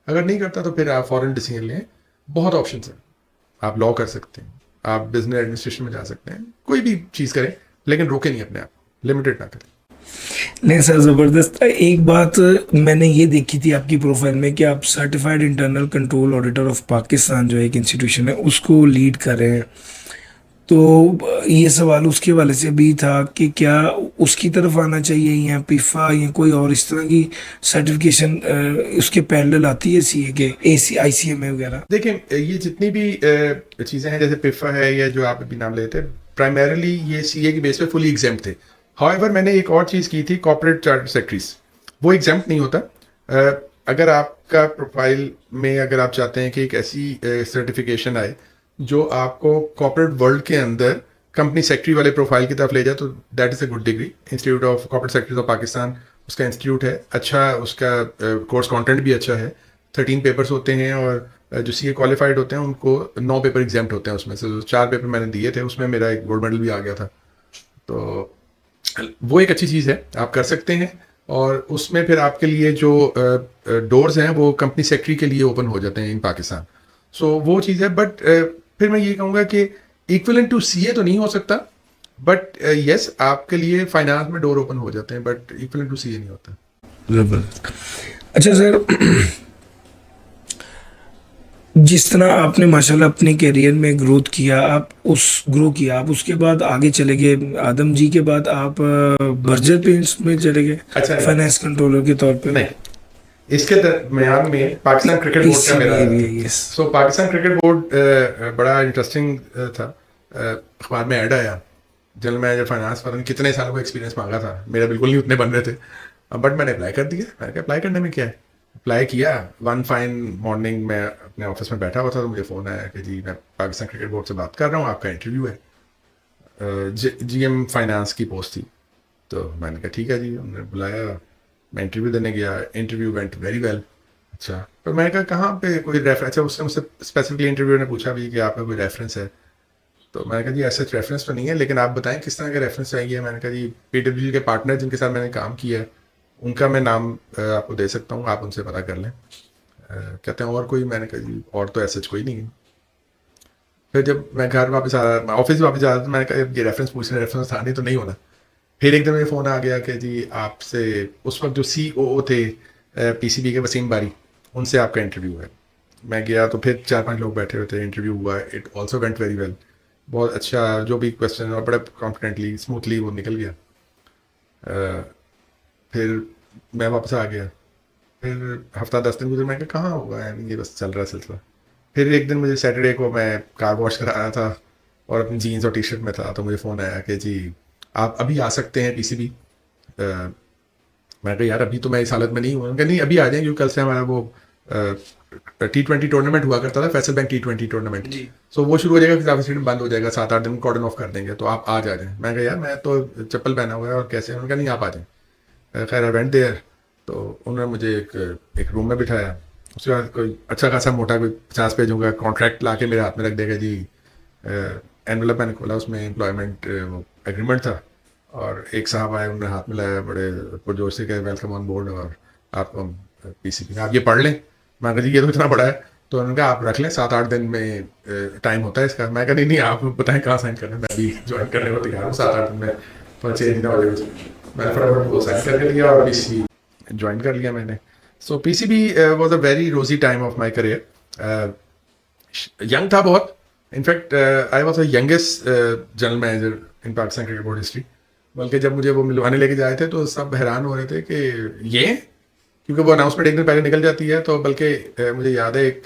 अगर नहीं करता तो फिर आप फॉरेन डिसीजन लें। बहुत ऑप्शन हैं। आप लॉ कर सकते हैं, आप बिजनेस एडमिनिस्ट्रेशन में जा सकते हैं, कोई भी चीज़ करें, लेकिन रोके नहीं अपने आप, लिमिटेड ना करें। नहीं सर, ज़बरदस्त। एक बात मैंने ये देखी थी आपकी प्रोफाइल में कि आप certified internal control auditor of Pakistan जो एक इंस्टीट्यूशन है उसको लीड कर रहे हैं। तो ये सवाल उसके वाले से भी था कि क्या उसकी तरफ आना चाहिए या PIFA या कोई और इस तरह की सर्टिफिकेशन उसके पैरेलल आती है CA के, ICMA वगैरह? देखिए, ये जितनी भी चीज़ें हैं, जैसे PIFA है या जो आप अभी नाम लेते हैं, प्राइमरीली ये CA की बेस पे फुली एग्जाम्प्ट थे। हाउएवर मैंने एक और चीज़ की थी, कॉर्पोरेट चार्टर्ड सेक्रेटरीज, वो एग्जाम्प्ट नहीं होता। अगर आपका प्रोफाइल में अगर आप चाहते हैं कि एक ऐसी सर्टिफिकेशन आए जो आपको कॉर्पोरेट वर्ल्ड के अंदर कंपनी सेक्रेटरी वाले प्रोफाइल की तरफ ले जाए, तो that is a good degree. Institute of corporate secretaries of Pakistan उसका इंस्टीट्यूट है, अच्छा, उसका कोर्स कंटेंट भी अच्छा है। 13 पेपर्स होते हैं, और जो CA क्वालिफाइड होते हैं उनको 9 पेपर एग्जाम्प्ट होते हैं। उसमें से 4 पेपर मैंने दिए थे, उसमें मेरा एक गोल्ड मेडल भी आ गया था। तो वो एक अच्छी चीज़ है, आप कर सकते हैं। और उसमें फिर आपके लिए जो डोर्स हैं वो कंपनी सेक्रेटरी के लिए ओपन हो जाते हैं इन पाकिस्तान। सो वो चीज़ है। बट फिर मैं ये कहूँगा कि इक्विवेलेंट टू CA तो नहीं हो सकता, बट यस आपके लिए फाइनेंस में डोर ओपन हो जाते हैं, बट इक्विवेलेंट टू CA नहीं होता। ज़बरदस्त। अच्छा सर, जिस तरह आपने माशाल्लाह अपने करियर में ग्रोथ किया, आप उसके बाद आगे चले गए। आदम जी के बाद आप बर्जर पेंट्स में चले गए, अच्छा, फाइनेंस कंट्रोलर के तौर पे। नहीं, इसके दरमियान में पाकिस्तान क्रिकेट बोर्ड का मेरा यस। सो पाकिस्तान क्रिकेट बोर्ड बड़ा इंटरेस्टिंग था। अखबार में ऐड आया, जनरल मैनेजर फाइनेंस, पता नहीं कितने सालों का एक्सपीरियंस मांगा था, मेरा बिल्कुल नहीं उतने बन रहे थे, बट मैंने अप्लाई कर दिया। मैंने कहा अप्लाई करने में क्या है, अप्लाई किया। वन फाइन मॉर्निंग में अपने ऑफिस में बैठा हुआ था, तो मुझे फ़ोन आया कि जी मैं पाकिस्तान क्रिकेट बोर्ड से बात कर रहा हूँ, आपका इंटरव्यू है। GM फाइनेंस की पोस्ट थी। तो मैंने कहा ठीक है जी, उन्होंने बुलाया, मैं इंटरव्यू देने गया, इंटरव्यू वेंट वेरी वेल। अच्छा, तो मैं कहा कहाँ पे कोई रेफरेंस है? उसने मुझसे स्पेसिफिकली इंटरव्यू ने पूछा भी कि आपका कोई रेफरेंस है? तो मैंने कहा जी ऐसा रेफरेंस तो नहीं है, लेकिन आप बताएं किस तरह का रेफरेंस चाहिए। मैंने कहा जी PWG के पार्टनर जिनके साथ मैंने काम किया है उनका मैं नाम आपको दे सकता हूँ, आप उनसे पता कर लें। कहते हैं और कोई? मैंने कहा जी और तो ऐसा कोई नहीं है। फिर जब मैं घर वापस आ रहा, ऑफिस वापस जा रहा था, मैंने कहा ये रेफरेंस पूछने, रेफरेंस था नहीं तो नहीं होना। फिर एक दिन मेरे फ़ोन आ गया कि जी आपसे उस वक्त जो COO थे PCB के, वसीम बारी, उनसे आपका इंटरव्यू है। मैं गया तो फिर 4-5 लोग बैठे हुए थे, इंटरव्यू हुआ, it also went very well. बहुत अच्छा, जो भी क्वेश्चन और बड़ा कॉन्फिडेंटली स्मूथली वो निकल गया। फिर मैं वापस आ गया। फिर हफ्ता 10 दिन गुजरे, मैं कहा कहाँ हुआ है, ये बस चल रहा है सिलसिला। फिर एक दिन मुझे सैटरडे को मैं कार वॉश करा रहा था और अपनी जीन्स और टी-शर्ट में था, तो मुझे फ़ोन आया कि जी आप अभी आ सकते हैं PCB। मैं कहा यार अभी तो मैं इस हालत में नहीं हूँ। उन्होंने कहा नहीं अभी आ जाएं, क्योंकि कल से हमारा वो T20 टूर्नामेंट हुआ करता था, फैसल बैंक T20 टूर्नामेंट। सो वो शुरू हो जाएगा, फिर स्टेडियम बंद हो जाएगा, 7-8 दिन कॉर्डन ऑफ कर देंगे, तो आप आ जाएं। मैं कहा यार मैं तो चप्पल पहना हुआ है और कैसे? उन्होंने कहा नहीं आप आ जाएं। खैर आई वेंट देयर, तो उन्होंने मुझे एक रूम में बिठाया। उसके बाद कोई अच्छा खासा मोटा कोई 50 पेजों का कॉन्ट्रैक्ट ला के मेरे हाथ में रख देगा जी। एनवेलप मैंने खोला, उसमें एम्प्लॉयमेंट एग्रीमेंट था, और एक साहब आए, उन्होंने हाथ मिलाया बड़े पुरजोर से, कहे वेलकम ऑन बोर्ड, और आप PCB आप ये पढ़ लें। मैं कहा जी ये तो इतना बड़ा है। तो उन्होंने कहा आप रख लें, 7-8 दिन में टाइम होता है इसका। मैं कहा नहीं नहीं आप बताएं कहाँ साइन करना है, मैं अभी ज्वाइन करने को तैयार हूँ, 7-8 दिन में 5-6 दिन हो जाए। मैंने फटाफट वो साइन करके लिया और PCB ज्वाइन कर लिया मैंने। सो PCB वॉज अ वेरी रोजी time of my career. Young था बहुत, in fact I was the youngest general manager in Pakistan cricket board history. बल्कि जब मुझे वो मिलवाने लेके जाए थे तो सब हैरान हो रहे थे कि ये, क्योंकि वो अनाउंसमेंट एक दिन पहले निकल जाती है। तो बल्कि मुझे याद है एक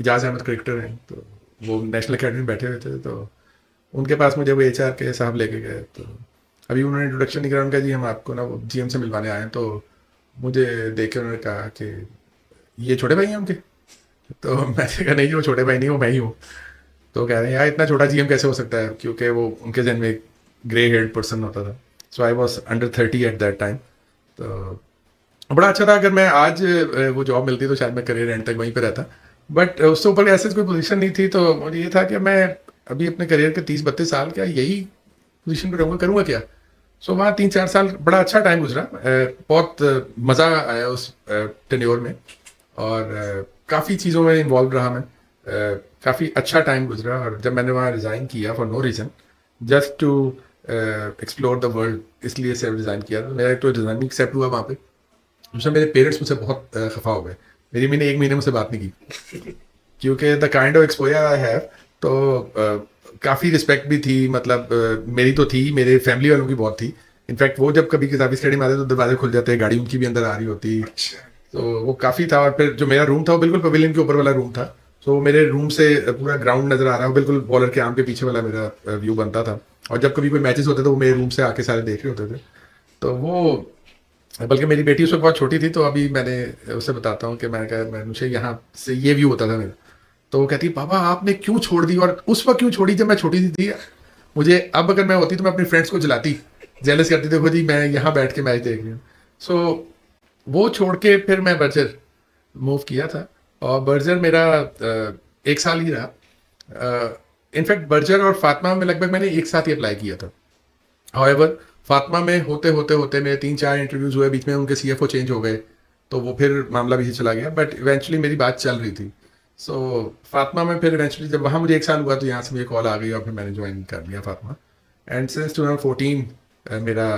इजाज़ अहमद क्रिकेटर हैं, तो वो नेशनल अकेडमी में बैठे हुए थे, तो उनके पास मुझे वो HR के साहब लेके गए। तो अभी उन्होंने इंट्रोडक्शन नहीं करा, उनका जी हम आपको ना वो GM से मिलवाने आए हैं। तो मुझे देख के उन्होंने कहा कि ये छोटे भाई हैं उनके? तो मैंने कहा नहीं वो छोटे भाई नहीं, वो मैं ही हूँ। तो कह रहे हैं यार इतना छोटा GM कैसे हो सकता है, क्योंकि वो उनके जहन में एक ग्रे हेयर्ड पर्सन होता था। So I was under 30 at that time. तो बड़ा अच्छा था, अगर मैं आज वो जॉब मिलती तो शायद मैं करियर एंड तक वहीं पे रहता, बट उससे ऊपर ऐसे कोई पोजीशन नहीं थी। तो मुझे ये था कि मैं अभी अपने करियर के 30-32 साल क्या यही पोजीशन पे रहूँगा, करूँगा क्या। सो वहाँ 3-4 साल बड़ा अच्छा टाइम गुजरा। बहुत मज़ा आया उस टेन्योर में, और काफ़ी चीज़ों में इन्वॉल्व रहा मैं। काफ़ी अच्छा टाइम गुजरा, और जब मैंने वहाँ रिज़ाइन किया for no reason, just to explore the world, इसलिए से रिज़ाइन किया। तो मेरा एक तो रिज़ाइन एक्सेप्ट हुआ वहाँ पे। दूसरा मेरे पेरेंट्स मुझसे बहुत खफा हो गए, मेरी मम्मी ने 1 महीने मुझसे बात नहीं की, क्योंकि the kind of exposure I have. तो काफ़ी रिस्पेक्ट भी थी, मतलब मेरी तो थी, मेरे फैमिली वालों की बहुत थी। इनफैक्ट वो जब कभी किताबी स्टेडियम आते तो दरवाजे खुल जाते, गाड़ी उनकी भी अंदर आ रही होती। तो वो काफ़ी था। और फिर जो मेरा रूम था वो बिल्कुल पवेलियन के ऊपर वाला रूम था। तो मेरे रूम से पूरा ग्राउंड नज़र आ रहा है, बिल्कुल बॉलर के आम के पीछे वाला मेरा व्यू बनता था। और जब कभी कोई मैचेस होते तो वो मेरे रूम से आके सारे देख रहे होते थे। तो वो, बल्कि मेरी बेटी उस वक्त बहुत छोटी थी, तो अभी मैंने उसे बताता हूँ कि मैंने कहा मुझे यहाँ से ये व्यू होता था मेरा। तो वो कहती पापा आपने क्यों छोड़ दी, और उस वक्त क्यों छोड़ी जब मैं छोटी थी। मुझे अब अगर मैं होती तो मैं अपने फ्रेंड्स को जलाती, जेलस करती, देखो जी मैं यहाँ बैठ के मैच देख रही हूँ। सो वो छोड़ के फिर मैं बर्जर मूव किया था, और बर्जर मेरा 1 साल ही रहा। इनफैक्ट बर्जर और फातिमा में लगभग मैंने एक साथ ही अप्लाई किया था। हाउएवर फातिमा में होते होते होते मेरे 3-4 इंटरव्यूज़ हुए, बीच में उनके CFO चेंज हो गए, तो वो फिर मामला भी चला गया, बट इवेंचुअली मेरी बात चल रही थी। सो फातिमा में फिर इवेंचुअली जब वहाँ मुझे 1 साल हुआ तो यहाँ से मुझे कॉल आ गई, और फिर मैंने ज्वाइन कर लिया फातिमा। एंड सिंस 2014 मेरा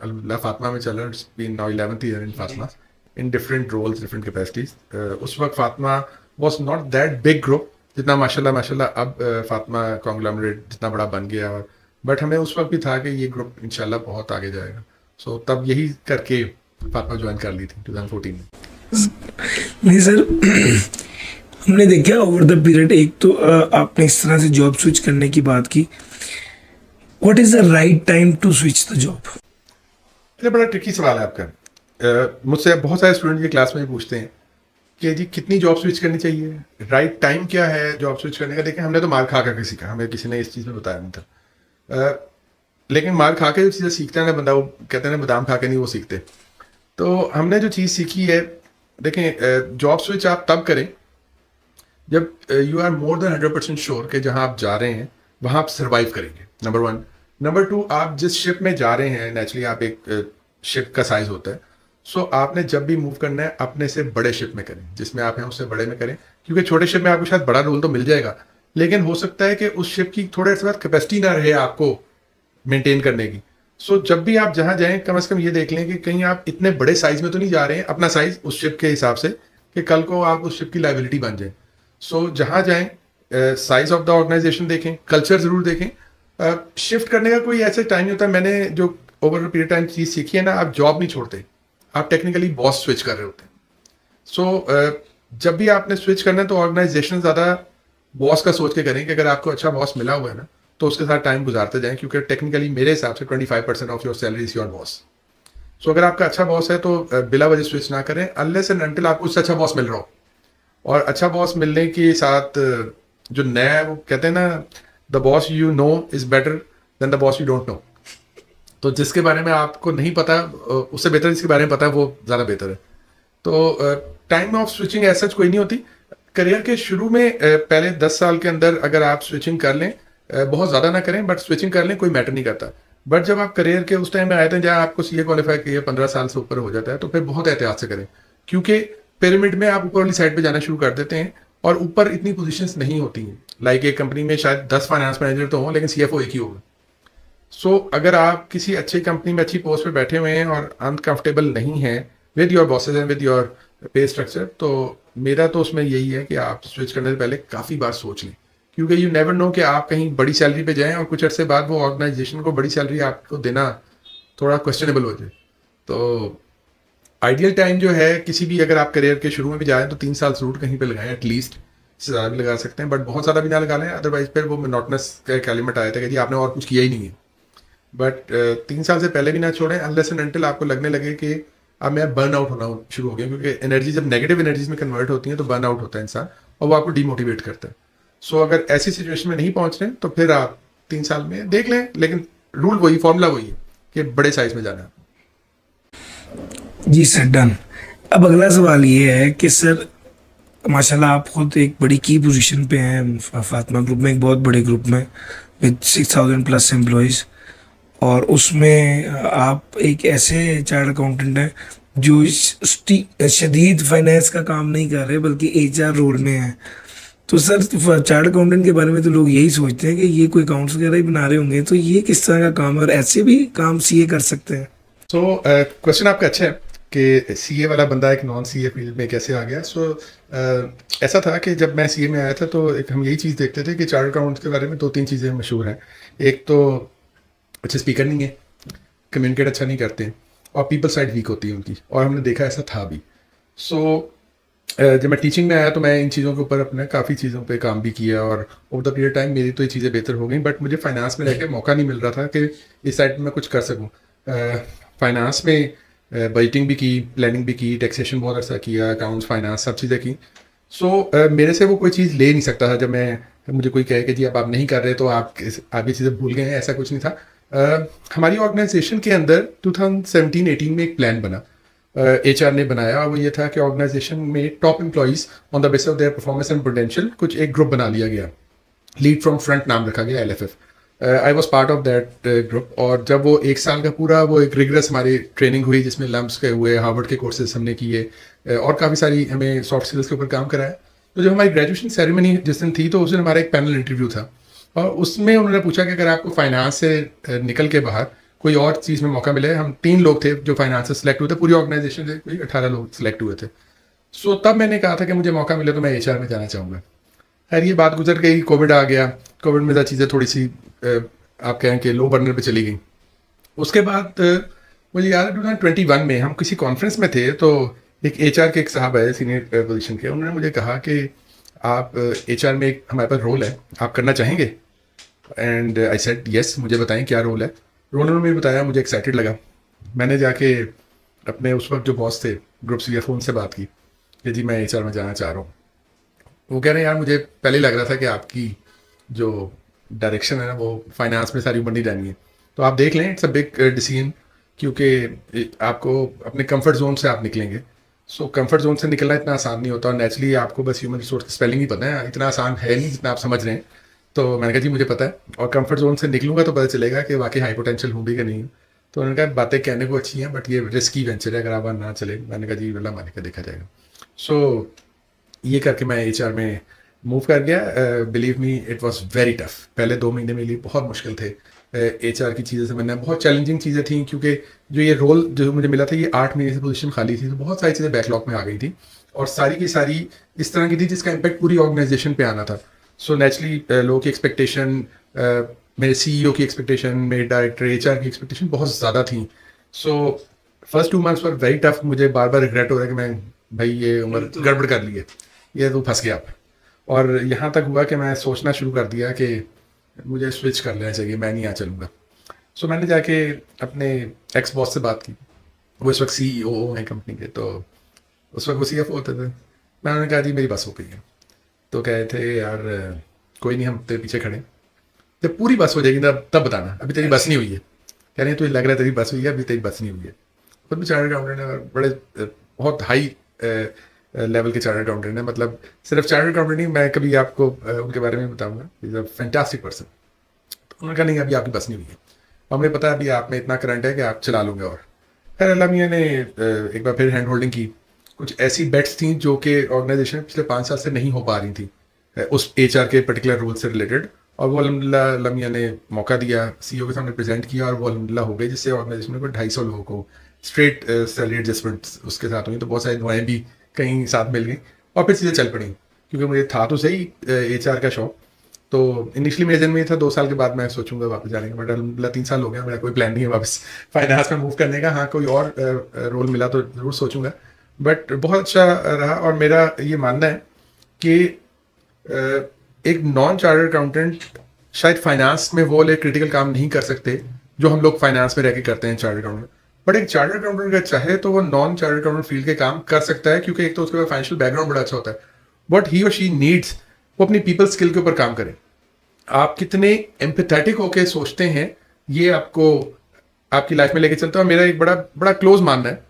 अल्हम्दुलिल्लाह फातिमा में चल रहा है। It's been now 11th year in Fatima, in different roles, different capacities. उस वक्त Fatima was not that big group जितना माशाल्लाह अब फातिमा कॉन्ग्लोमरेट जितना बड़ा बन गया। और बट हमें उस वक्त भी था कि ये ग्रुप इंशाल्लाह बहुत आगे जाएगा। सो तब यही करके फातिमा ज्वाइन कर ली थी 2014 में। नहीं सर, हमने देखा ओवर द पीरियड, एक तो आपने इस तरह से जॉब स्विच करने की बात की, what is the right time to switch the job? ये बड़ा ट्रिकी सवाल है आपका। मुझसे बहुत सारे स्टूडेंट ये क्लास में भी पूछते हैं कि जी कितनी जॉब स्विच करनी चाहिए, राइट टाइम क्या है जॉब स्विच करने का। देखें हमने तो मार खा कर सीखा, हमें किसी ने इस चीज़ में बताया नहीं था। लेकिन मार खा के जो चीज़ें सीखता है ना बंदा, वो कहते हैं ना बादाम खा के नहीं वो सीखते। तो हमने जो चीज़ सीखी है, देखें जॉब स्विच आप तब करें जब you are more than 100% sure कि जहाँ आप जा रहे हैं वहाँ आप सर्वाइव करेंगे, नंबर वन। नंबर टू, आप जिस शिप में जा रहे हैं नेचुरली आप एक शिप का साइज होता है, सो आपने जब भी मूव करना है अपने से बड़े शिप में करें, जिसमें आप हैं उससे बड़े में करें, क्योंकि छोटे शिप में आपको शायद बड़ा रोल तो मिल जाएगा, लेकिन हो सकता है कि उस शिप की थोड़े से बाद कैपेसिटी ना रहे आपको मेंटेन करने की। सो जब भी आप जहाँ जाएं कम से कम ये देख लें कि कहीं आप इतने बड़े साइज में तो नहीं जा रहे हैं, अपना साइज उस शिप के हिसाब से, कि कल को आप उस शिप की लाइबिलिटी बन जाए। सो जहाँ जाएं साइज ऑफ द ऑर्गेनाइजेशन देखें, कल्चर जरूर देखें। शिफ्ट करने का कोई ऐसा टाइम नहीं होता। मैंने जो ओवर पीरियड टाइम चीज़ सीखी है ना, आप जॉब नहीं छोड़ते, आप टेक्निकली बॉस स्विच कर रहे होते हैं। सो जब भी आपने स्विच करना है तो ऑर्गेनाइजेशन ज़्यादा बॉस का सोच के करें कि अगर आपको अच्छा बॉस मिला हुआ है ना तो उसके साथ टाइम गुजारते जाएं, क्योंकि टेक्निकली मेरे हिसाब से 25% of your salary is your boss. So अगर आपका अच्छा बॉस है तो बिला वजह स्विच ना करें अनलेस एंड अनटिल आपको उससे अच्छा बॉस मिल रहा हो। और अच्छा बॉस मिलने के साथ जो नया है वो कहते हैं ना, the boss you know is better than the boss you don't know. तो जिसके बारे में आपको नहीं पता उससे बेहतर जिसके बारे में पता है वो ज़्यादा बेहतर है। तो टाइम ऑफ स्विचिंग ऐसा कोई नहीं होती। करियर के शुरू में पहले 10 साल के अंदर अगर आप स्विचिंग कर लें, बहुत ज़्यादा ना करें बट स्विचिंग कर लें, कोई मैटर नहीं करता। बट जब आप करियर के उस टाइम में आए थे जहाँ आपको सीए क्वालिफाई किए 15 साल से ऊपर हो जाता है, तो फिर बहुत एहतियात से करें, क्योंकि पिरामिड में आप ऊपर वाली साइड पे जाना शुरू कर देते हैं और ऊपर इतनी पोजीशंस नहीं होती हैं। लाइक एक कंपनी में शायद 10 फाइनेंस मैनेजर तो हों लेकिन सीएफओ एक ही होगा। सो अगर आप किसी अच्छी कंपनी में अच्छी पोस्ट पे बैठे हुए हैं और अनकंफर्टेबल नहीं हैं with your bosses and with your पे स्ट्रक्चर, तो मेरा तो उसमें यही है कि आप स्विच करने से पहले काफ़ी बार सोच लें, क्योंकि यू नेवर नो कि आप कहीं बड़ी सैलरी पे जाएं और कुछ अर्से बाद वो ऑर्गेनाइजेशन को बड़ी सैलरी आपको देना थोड़ा क्वेश्चनेबल हो जाए। तो आइडियल टाइम जो है किसी भी, अगर आप करियर के शुरू में भी जाएं तो 3 साल जरूर कहीं पे लगाएं एटलीस्ट, इससे ज़्यादा भी लगा सकते हैं बट बहुत ज़्यादा भी ना लगा लें, अदरवाइज फिर वो मोनोटोनस का एक एलिमेंट आया था कि जी आपने और कुछ किया ही नहीं है। बट 3 साल से पहले भी ना छोड़ें अनलेस एंड अनटिल आपको लगने लगे कि अब मैं बर्न आउट होना शुरू हो गया, क्योंकि एनर्जी जब नेगेटिव एनर्जीज में कन्वर्ट होती है तो बर्न आउट होता है इंसान और वो आपको डीमोटिवेट करता है। सो अगर ऐसी सिचुएशन में नहीं पहुंच रहे तो फिर आप 3 साल में देख लें, लेकिन रूल वही, फॉर्मूला वही है कि बड़े साइज में जाना है। जी सर, डन। अब अगला सवाल ये है कि सर माशाल्लाह आप खुद एक बड़ी की पोजीशन पे हैं फातिमा ग्रुप में, एक बहुत बड़े ग्रुप में विद 6000 प्लस एम्प्लॉयज़, और उसमें आप एक ऐसे चार्ट अकाउंटेंट हैं जो शदीद फाइनेंस का काम नहीं कर रहे बल्कि एचआर रोल में है। तो सर चार्ट अकाउंटेंट के बारे में तो लोग यही सोचते हैं कि ये कोई अकाउंट्स वगैरह ही बना रहे होंगे, तो ये किस तरह का काम है और ऐसे भी काम सीए कर सकते हैं? सो क्वेश्चन आपका अच्छा है कि सीए वाला बंदा एक नॉन सीए फील्ड में कैसे आ गया। सो ऐसा था कि जब मैं सीए में आया था तो एक हम यही चीज़ देखते थे कि चार्ट अकाउंट्स के बारे में 2-3 चीज़ें मशहूर हैं। एक तो अच्छे स्पीकर नहीं है, कम्युनिकेट अच्छा नहीं करते हैं और पीपल साइड वीक होती है उनकी, और हमने देखा ऐसा था भी। सो जब मैं टीचिंग में आया तो मैं इन चीज़ों के ऊपर अपने काफ़ी चीज़ों पे काम भी किया और ओवर द पीरियड टाइम मेरी तो ये चीज़ें बेहतर हो गई, बट मुझे फाइनेंस में रह के मौका नहीं मिल रहा था कि इस साइड में कुछ कर सकूँ। फाइनेंस में बजटिंग भी की, प्लानिंग भी की, टैक्सेशन बहुत अच्छा किया, अकाउंट्स, फाइनेंस, सब चीज़ें की। सो मेरे से वो कोई चीज़ ले नहीं सकता था। जब मुझे कोई कहे कि जी अब आप नहीं कर रहे तो आप ये चीज़ें भूल गए हैं, ऐसा कुछ नहीं था। हमारी ऑर्गेनाइजेशन के अंदर 2017-18 में एक प्लान बना, एचआर ने बनाया, और वो ये था कि ऑर्गेनाइजेशन में top employees on the basis of their performance and potential कुछ एक ग्रुप बना लिया गया, लीड फ्रॉम फ्रंट नाम रखा गया, LFF। I was part of that group. और जब वो 1 साल का पूरा वो एक रिगरस हमारी ट्रेनिंग हुई जिसमें लम्स के हुए, हार्वर्ड के कोर्सेज हमने किए और काफ़ी सारी हमें सॉफ्ट स्किल्स के ऊपर काम कराया। तो जब हमारी ग्रेजुएशन सेरेमनी जिस दिन थी तो उस दिन हमारा एक पैनल इंटरव्यू था और उसमें उन्होंने पूछा कि अगर आपको फाइनेंस से निकल के बाहर कोई और चीज़ में मौका मिले, हम 3 लोग थे जो फाइनेंस से सिलेक्ट हुए थे, पूरी ऑर्गेनाइजेशन से कोई 18 लोग सिलेक्ट हुए थे। सो तब मैंने कहा था कि मुझे मौका मिले तो मैं एचआर में जाना चाहूँगा। खैर ये बात गुजर गई, कोविड आ गया, कोविड में चीज़ें थोड़ी सी आप कहें कि लो बर्नर पे चली गई। उसके बाद मुझे याद है 2021 में हम किसी कॉन्फ्रेंस में थे तो एक एचआर के एक साहब है सीनियर पोजीशन के, उन्होंने मुझे कहा कि आप एचआर में एक हमारे पास रोल है, आप करना चाहेंगे? एंड आई सेड यस, मुझे बताएं क्या रोल है। उन्होंने मुझे बताया, मुझे एक्साइटेड लगा। मैंने जाके अपने उस वक्त जो बॉस थे ग्रुप सीएफओ उनसे बात की कि जी मैं एचआर में जाना चाह रहा हूँ। वो कह रहे हैं यार मुझे पहले लग रहा था कि आपकी जो डायरेक्शन है ना वो फाइनेंस में सारी उम्र नहीं जानी है, तो आप देख लें, इट्स अ बिग डिसीजन, क्योंकि आपको अपने कंफर्ट जोन से आप निकलेंगे। सो कंफर्ट जोन से निकलना इतना आसान नहीं होता और नेचुरली आपको बस ह्यूमन रिसोर्स की स्पेलिंग ही पता है, इतना आसान है नहीं जितना आप समझ रहे हैं। तो मैंने कहा जी मुझे पता है, और कंफर्ट जोन से निकलूंगा तो पता चलेगा कि वाकई हाई पोटेंशियल हूँ भी कि नहीं हूँ। तो उन्होंने कहा बातें कहने को अच्छी हैं बट ये रिस्की वेंचर है, अगर आप वहाँ ना चले। मैंने कहा जी अल्लाह मालिक का देखा जाएगा। सो ये करके मैं एचआर में मूव कर गया। Believe me it was very tough. पहले 2 महीने मेरे लिए बहुत मुश्किल थे। एचआर की चीज़ें समझना बहुत चैलेंजिंग चीज़ें थी, क्योंकि जो ये रोल जो मुझे मिला था ये 8 महीने से पोजीशन खाली थी, तो बहुत सारी चीज़ें बैकलॉग में आ गई थी और सारी की सारी इस तरह की थी जिसका इम्पैक्ट पूरी ऑर्गेनाइजेशन पे आना था। सो नेचुरली लोगों की एक्सपेक्टेशन, मेरे सीईओ की एक्सपेक्टेशन, मेरे डायरेक्टर एचआर की एक्सपेक्टेशन बहुत ज़्यादा थी। So first 2 months were very tough. मुझे बार बार रिग्रेट हो रहा है कि मैं भाई ये उम्र गड़बड़ कर ली है, ये तो फंस गया। और यहाँ तक हुआ कि मैं सोचना शुरू कर दिया कि मुझे स्विच कर लेना चाहिए, मैं नहीं यहाँ चलूँगा। सो मैंने जाके अपने एक्स बॉस से बात की। वो इस वक्त सीईओ हैं कंपनी के, तो उस वक्त वो सीएफओ होते थे। मैंने कहा जी मेरी बस हो गई है। तो कहे थे यार कोई नहीं, हम तेरे पीछे खड़े हैं। जब पूरी बस हो जाएगी तब बताना, अभी तेरी बस नहीं हुई है। कह रहे तुझे लग रहा है तेरी बस हुई है, अभी तेरी बस नहीं हुई है। खुद भी चार्टर्ड अकाउंटेंट है, बड़े बहुत हाई लेवल के चार्टर्ड अकाउंटेंट है। मतलब सिर्फ चार्टर्ड अकाउंटेंट नहीं, मैं कभी आपको उनके बारे में बताऊंगा। Is a fantastic person. तो उन्होंने कहा नहीं अभी आपकी बस नहीं हुई है, और हमें पता है अभी आप में इतना करंट है कि आप चला लोगे। और खैर अल्लाह मियाँ ने एक बार फिर हैंड होल्डिंग की। कुछ ऐसी बेट्स थी जो कि ऑर्गेनाइजेशन पिछले 5 साल से नहीं हो पा रही थी उस एचआर के पर्टिकुलर रूल से रिलेटेड, और वो अल्हम्दुलिल्लाह अल्लाह मियाँ ने मौका दिया, सीईओ के सामने प्रेजेंट किया, और वो अल्हम्दुलिल्लाह हो गई, जिससे ऑर्गेनाइजेशन में 250 लोगों को स्ट्रेट सैलरी एडजस्टमेंट्स उसके साथ हुई। तो बहुत सारी दुआएं भी कहीं साथ मिल गई और फिर चीज़ें चल पड़ी, क्योंकि मुझे था तो सही एचआर का शौक। तो इनिशियली मेरे जन्म में था 2 साल के बाद मैं सोचूंगा वापस जाने का, बट अल्हम्दुलिल्लाह 3 साल हो गया, मेरा कोई प्लान नहीं है वापस फाइनेंस में मूव करने का। हाँ कोई और रोल मिला तो ज़रूर सोचूंगा, बट बहुत अच्छा रहा। और मेरा ये मानना है कि एक नॉन चार्टर्ड अकाउंटेंट शायद फाइनेंस में वो क्रिटिकल काम नहीं कर सकते जो हम लोग फाइनेंस में रह के करते हैं चार्टर्ड अकाउंटेंट। बट एक चार्टर्ड अकाउंटेंट अगर चाहे तो वो नॉन चार्टर्ड अकाउंटेंट फील्ड के काम कर सकता है, क्योंकि एक तो उसके पास फाइनेंशियल बैकग्राउंड बड़ा अच्छा होता है। बट ही और शी नीड्स वो अपनी पीपल स्किल के ऊपर काम करें। आप कितने एम्पैथेटिक होके सोचते हैं ये आपको आपकी लाइफ में लेके चलता है। मेरा एक बड़ा बड़ा क्लोज मानना है,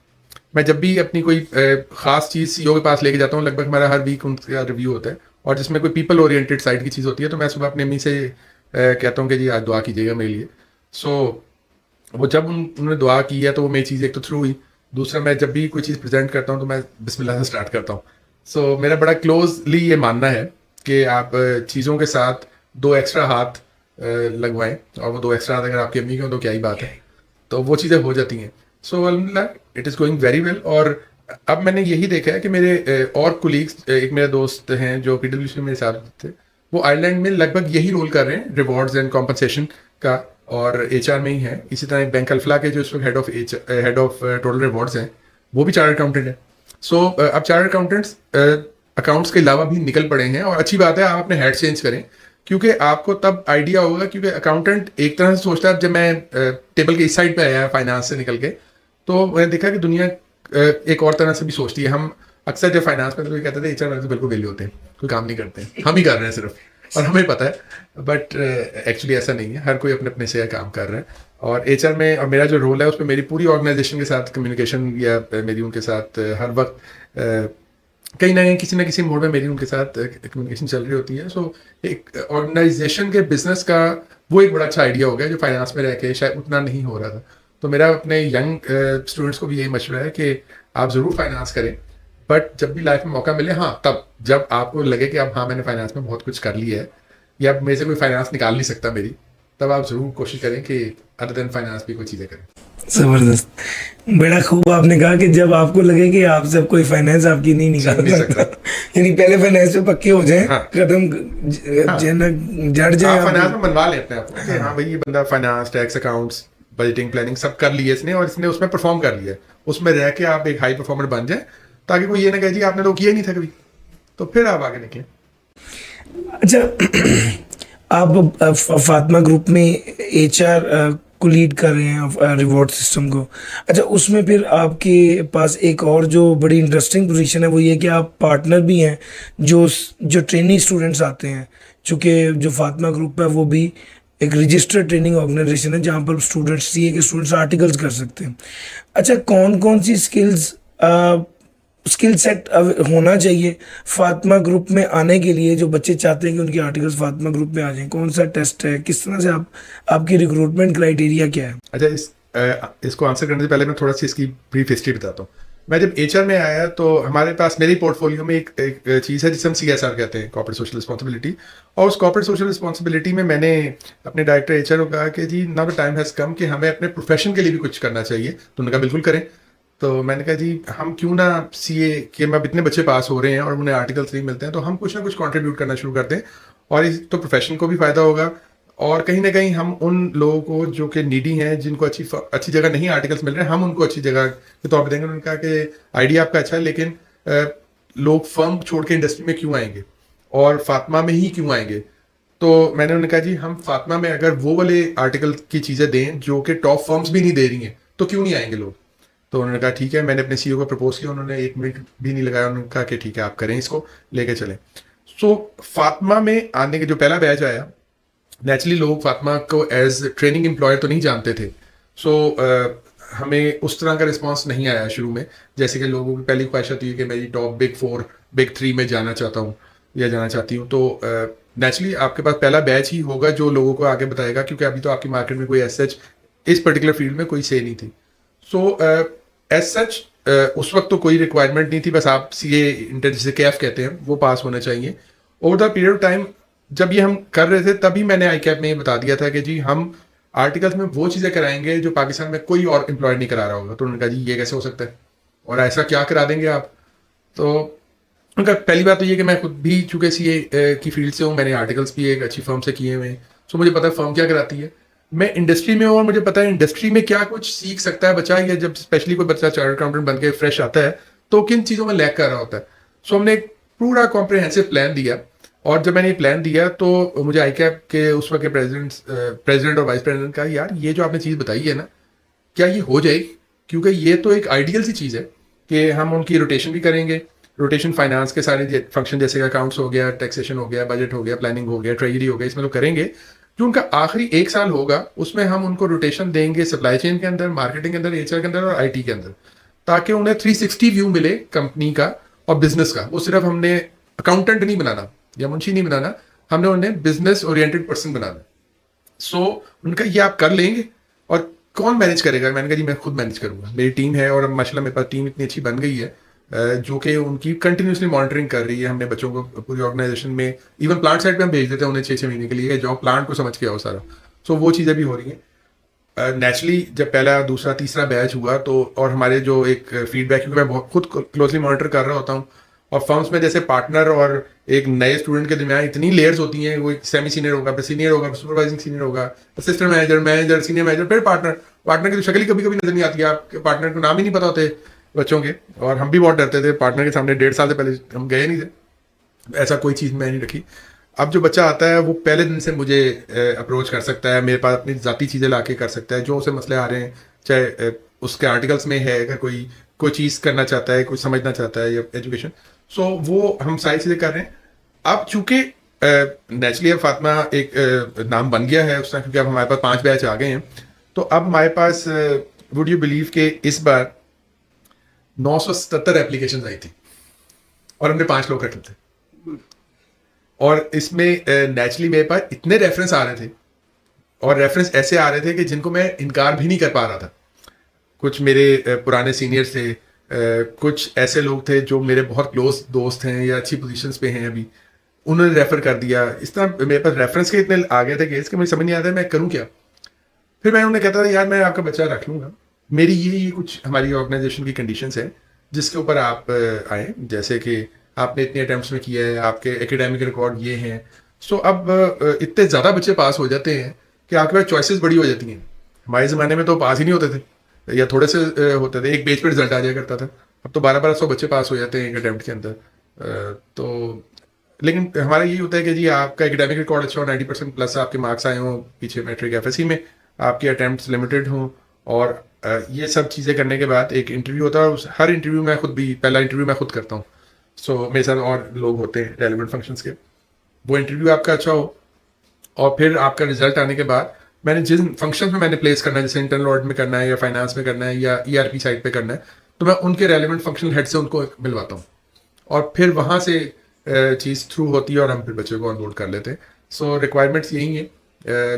मैं जब भी अपनी कोई खास चीज़ सीईओ के पास लेके जाता हूँ, लगभग हमारा हर वीक उनका रिव्यू होता है, और जिसमें कोई पीपल ओरिएंटेड साइड की चीज़ होती है, तो मैं सुबह अपनी अम्मी से कहता हूँ कि जी आज दुआ कीजिएगा मेरे लिए। सो वो जब उन्होंने दुआ की है तो वो मेरी चीज़ एक तो थ्रू हुई। दूसरा मैं जब भी कोई चीज़ प्रेजेंट करता हूँ तो मैं बिस्मिल्लाह से स्टार्ट करता हूँ। सो मेरा बड़ा क्लोजली ये मानना है कि आप चीज़ों के साथ 2 एक्स्ट्रा हाथ लगवाएं, और वो 2 एक्स्ट्रा हाथ अगर आपकी अम्मी के हो तो क्या ही बात है, तो वो चीज़ें हो जाती हैं। सो अल्हम्दुलिल्लाह it is going very well. और अब मैंने यही देखा है कि मेरे और कुलीग्स, एक मेरे दोस्त हैं जो पीडब्ल्यूसी में मेरे साथ थे, वो आयरलैंड में लगभग यही रोल कर रहे हैं, रिवॉर्ड्स एंड कॉम्पनसेशन का, और एचआर में ही है। इसी तरह बैंक अल्फला के जो इस वक्त हेड ऑफ टोटल रिवॉर्ड्स हैं, वो भी चार्टर्ड अकाउंटेंट है। सो अब चार्टर्ड अकाउंटेंट्स अकाउंट्स के अलावा भी निकल पड़े हैं, और अच्छी बात है आप अपने हेड चेंज करें, क्योंकि आपको तब आइडिया होगा। क्योंकि अकाउंटेंट एक तरह से सोचता है, जब मैं टेबल के इस साइड पे आया फाइनेंस से निकल के, तो मैंने देखा कि दुनिया एक और तरह से भी सोचती है। हम अक्सर जब फाइनेंस में तो कहते थे एचआर वाले तो बिल्कुल वेले होते हैं, कोई काम नहीं करते हैं, हम ही कर रहे हैं सिर्फ, और हमें पता है। बट एक्चुअली ऐसा नहीं है, हर कोई अपने अपने से काम कर रहा है। और एचआर में और मेरा जो रोल है उसमें मेरी पूरी ऑर्गेनाइजेशन के साथ कम्युनिकेशन, या मेरी उनके साथ हर वक्त कहीं ना कहीं किसी ना किसी मोड में मेरी उनके साथ कम्युनिकेशन चल रही होती है। सो एक ऑर्गेनाइजेशन के बिजनेस का वो एक बड़ा अच्छा आइडिया हो गया जो फाइनेंस में रह के शायद उतना नहीं हो रहा था। तो मेरा अपने यंग स्टूडेंट्स को भी यही मशवरा है कि आप ज़रूर फाइनेंस करें, बट जब भी लाइफ में मौका मिले, हाँ तब जब आपको लगे कि अब हाँ मैंने फाइनेंस में बहुत कुछ कर लिया है, या अब मेरे से कोई फाइनेंस निकाल नहीं सकता मेरी, तब आप ज़रूर कोशिश करें कि अदर देन फाइनेंस भी कोई चीज़ें करें। जबरदस्त, बड़ा खूब आपने कहा कि जब आपको लगे कि आपसे कोई फाइनेंस आपकी नहीं निकाल सकता, यानी पहले फाइनेंस पे पक्के हो जाएं, हाँ। कदम जड़ जाए, आप फाइनेंस में मनवा लेते हैं आपको कि हाँ भाई ये बंदा finance, tax, accounts, budgeting, planning सब कर लिया इसने, और इसने उसमें परफॉर्म कर लिया, उसमें रह के आप एक हाई परफॉर्मर बन जाए, ताकि कोई ये ना कहे जी आपने तो किया ही नहीं था कभी, तो फिर आप आगे निकले। अच्छा, आप फातिमा ग्रुप में एचआर को लीड कर रहे हैं, रिवॉर्ड सिस्टम को। अच्छा, उसमें फिर आपके पास एक और जो बड़ी इंटरेस्टिंग पोजीशन है वो ये कि आप पार्टनर भी हैं, जो ट्रेनिंग स्टूडेंट्स आते हैं, चूँकि जो फातिमा ग्रुप है वो भी एक रजिस्टर्ड ट्रेनिंग ऑर्गेनाइजेशन है जहाँ पर स्टूडेंट्स आर्टिकल्स कर सकते हैं। अच्छा, कौन कौन सी स्किल्स स्किल सेट होना चाहिए फातिमा ग्रुप में आने के लिए? जो बच्चे चाहते हैं कि उनके आर्टिकल्स फातिमा ग्रुप में आ जाएं, कौन सा टेस्ट है, किस तरह से आप, आपकी रिक्रूटमेंट क्राइटेरिया क्या है? अच्छा, इसको आंसर करने से पहले मैं थोड़ा सी इसकी ब्रीफ हिस्ट्री बताता हूँ। मैं जब एचआर में आया तो हमारे पास मेरे पोर्टफोलियो में एक चीज़ है जिसे हम सीएसआर कहते हैं, कॉर्पोरेट सोशल रिस्पॉन्सिबिलिटी। और उस कॉर्पोरेट सोशल रिस्पॉन्सिबिलिटी में मैंने अपने डायरेक्टर एचआर को कहा कि जी now the time has come कि हमें अपने प्रोफेशन के लिए भी कुछ करना चाहिए। तो उन्होंने कहा बिल्कुल करें। तो मैंने कहा जी हम क्यों ना सीए के, अब इतने बच्चे पास हो रहे हैं और उन्हें आर्टिकल्स नहीं मिलते हैं, तो हम कुछ ना कुछ कंट्रीब्यूट करना शुरू कर दें, और इस तो प्रोफेशन को भी फ़ायदा होगा, और कहीं ना कहीं हम उन लोगों को जो कि नीडी हैं, जिनको अच्छी जगह नहीं आर्टिकल्स मिल रहे हैं, हम उनको अच्छी जगह के तौर पर देंगे। उन्होंने कहा कि आइडिया आपका अच्छा है, लेकिन लोग फर्म छोड़ के इंडस्ट्री में क्यों आएंगे और फातिमा में ही क्यों आएंगे? तो मैंने उन्हें कहा जी हम फातिमा में अगर वो वाले आर्टिकल की चीज़ें दें जो कि टॉप फर्म्स भी नहीं दे रही हैं, तो क्यों नहीं आएंगे लोग? तो उन्होंने कहा ठीक है। मैंने अपने सीईओ को प्रपोज किया, उन्होंने 1 मिनट भी नहीं लगाया, उन्होंने कहा कि ठीक है आप करें, इसको लेके चलें। सो फातिमा में आने के जो पहला बैच आया, नेचुरली लोग फातिमा को एज ट्रेनिंग एम्प्लॉयर तो नहीं जानते थे। सो हमें उस तरह का रिस्पांस नहीं आया शुरू में, जैसे कि लोगों की पहली ख्वाहिश होती है कि मैं टॉप बिग 4 बिग 3 में जाना चाहता हूँ या जाना चाहती हूँ। तो नेचुरली आपके पास पहला बैच ही होगा जो लोगों को आगे बताएगा, क्योंकि अभी तो आपकी मार्केट में कोई एज सच इस पर्टिकुलर फील्ड में कोई से नहीं थी। सो एज सच उस वक्त तो कोई रिक्वायरमेंट नहीं थी, बस आप सीए इंटर जिसे कैफ कहते हैं वो पास होने चाहिए। Over the period of time जब ये हम कर रहे थे, तभी मैंने आई कैप में ये बता दिया था कि जी हम आर्टिकल्स में वो चीज़ें कराएंगे जो पाकिस्तान में कोई और एम्प्लॉय नहीं करा रहा होगा। तो उन्होंने कहा जी ये कैसे हो सकता है और ऐसा क्या करा देंगे आप? तो उनका पहली बात तो ये कि मैं खुद भी चूँकि सीए की फील्ड से हूँ, मैंने आर्टिकल्स भी एक अच्छी फर्म से किए हुए हैं, सो मुझे पता है फर्म क्या कराती है। मैं इंडस्ट्री में हूँ और मुझे पता है इंडस्ट्री में क्या कुछ सीख सकता है बच्चा, या जब स्पेशली कोई बच्चा चार्टर्ड अकाउंटेंट बन के फ्रेश आता है तो किन चीज़ों में लैक कर रहा होता है। सो हमने एक पूरा कॉम्प्रिहेंसिव प्लान दिया, और जब मैंने ये प्लान दिया तो मुझे आई कैप के उस वक्त के प्रेसिडेंट और वाइस प्रेसिडेंट का, यार ये जो आपने चीज़ बताई है ना, क्या ये हो जाएगी? क्योंकि ये तो एक आइडियल सी चीज़ है कि हम उनकी रोटेशन भी करेंगे। रोटेशन फाइनेंस के सारे फंक्शन जैसे अकाउंट्स हो गया, टैक्सेशन हो गया, बजट हो गया, प्लानिंग हो गया, ट्रेजरी हो गया, इसमें तो करेंगे। जो उनका आखिरी 1 साल होगा उसमें हम उनको रोटेशन देंगे सप्लाई चेन के अंदर, मार्केटिंग के अंदर, एचआर के अंदर और आईटी के अंदर, ताकि उन्हें 360 व्यू मिले कंपनी का और बिजनेस का। वो सिर्फ हमने अकाउंटेंट नहीं बनाना या मुंशी नहीं बनाना, हमने उन्हें बिजनेस ओरिएंटेड पर्सन बनाना। सो उनका ये आप कर लेंगे, और कौन मैनेज करेगा? मैंने कहा जी मैं खुद मैनेज करूंगा, मेरी टीम है, और माशाल्लाह मेरे पास टीम इतनी अच्छी बन गई है जो कि उनकी कंटिन्यूसली मॉनिटरिंग कर रही है। हमने बच्चों को पूरी ऑर्गेनाइजेशन में, इवन प्लांट साइड पे हम भेज देते हैं उन्हें 6-6 महीने के लिए, जो प्लांट को समझ के आओ सारा। सो वो चीज़ें भी हो रही हैं। नेचुरली जब पहला, दूसरा, तीसरा बैच हुआ तो, और हमारे जो एक फीडबैक, क्योंकि मैं बहुत खुद क्लोजली मॉनिटर कर रहा होता हूँ, और फर्म्स में जैसे पार्टनर और एक नए स्टूडेंट के दरमियान इतनी लेयर्स होती हैं, वो एक सेमी सीनियर होगा, फिर सीनियर होगा, सुपरवाइजिंग सीनियर होगा, assistant manager, manager, senior manager, फिर पार्टनर की तो शक्ल ही कभी कभी नजर नहीं आती है, आपके पार्टनर को नाम ही नहीं पता होते बच्चों के। और हम भी बहुत डरते थे पार्टनर के सामने, 1.5 साल से पहले हम गए नहीं थे, ऐसा कोई चीज़ मैं नहीं रखी। अब जो बच्चा आता है वो पहले दिन से मुझे अप्रोच कर सकता है, मेरे पास अपनी ज़ाती चीज़ें ला के कर सकता है, जो उसे मसले आ रहे हैं, चाहे उसके आर्टिकल्स में है, अगर कोई चीज़ करना चाहता है, कुछ समझना चाहता है, या एजुकेशन। सो वो हम सारी चीज़ें कर रहे हैं। अब चूंकि नेचुरली अब फातिमा एक नाम बन गया है उस टाइम, क्योंकि अब हमारे पास 5 बैच आ गए हैं, तो अब हमारे पास वुड यू बिलीव के इस बार 977 एप्लीकेशन आई थी और हमने 5 लोग रखे थे। और इसमें नेचुरली मेरे पास इतने रेफरेंस आ रहे थे, और रेफरेंस ऐसे आ रहे थे कि जिनको मैं इनकार भी नहीं कर पा रहा था। कुछ मेरे पुराने सीनियर्स थे, कुछ ऐसे लोग थे जो मेरे बहुत क्लोज दोस्त हैं या अच्छी पोजीशंस पे हैं अभी, उन्होंने रेफर कर दिया। इस तरह मेरे पास रेफरेंस के इतने आ गए थे केस कि मुझे समझ नहीं आता मैं करूँ क्या। फिर मैं उन्हें कहता था यार मैं आपका बच्चा रख लूँगा, मेरी ये कुछ हमारी ऑर्गेनाइजेशन की कंडीशंस है जिसके ऊपर आप आए, जैसे कि आपने इतने अटैम्प्ट्स में किया है, आपके एकेडमिक रिकॉर्ड ये हैं। सो अब इतने ज़्यादा बच्चे पास हो जाते हैं कि आपके पास चॉइसेस बड़ी हो जाती हैं। हमारे ज़माने में तो पास ही नहीं होते थे, या थोड़े से होते थे, एक पेज पर रिजल्ट आ जाया करता था। अब तो 1200 बच्चे पास हो जाते हैं एक अटैम्प्ट के अंदर। तो लेकिन हमारा यही होता है कि जी आपका एकेडमिक रिकॉर्ड अच्छा हो, 90% प्लस आपके मार्क्स आए हों, पीछे मैट्रिक एफएससी में आपके अटैम्प्ट्स लिमिटेड हों, और ये सब चीज़ें करने के बाद एक इंटरव्यू होता है। हर इंटरव्यू मैं खुद भी, पहला इंटरव्यू मैं खुद करता हूँ। सो मेरे साथ और लोग होते हैं रेलिवेंट फंक्शंस के। वो इंटरव्यू आपका अच्छा हो, और फिर आपका रिजल्ट आने के बाद मैंने जिन फंक्शन में मैंने प्लेस करना है, जैसे इंटरनल ऑडिट में करना है, या फाइनेंस में करना है, या ईआरपी साइड पे करना है, तो मैं उनके रेलिवेंट फंक्शनल हेड से उनको मिलवाता हूँ और फिर वहाँ से चीज़ थ्रू होती है और हम फिर बच्चों को ऑनबोर्ड कर लेते हैं। सो रिक्वायरमेंट्स यही हैं,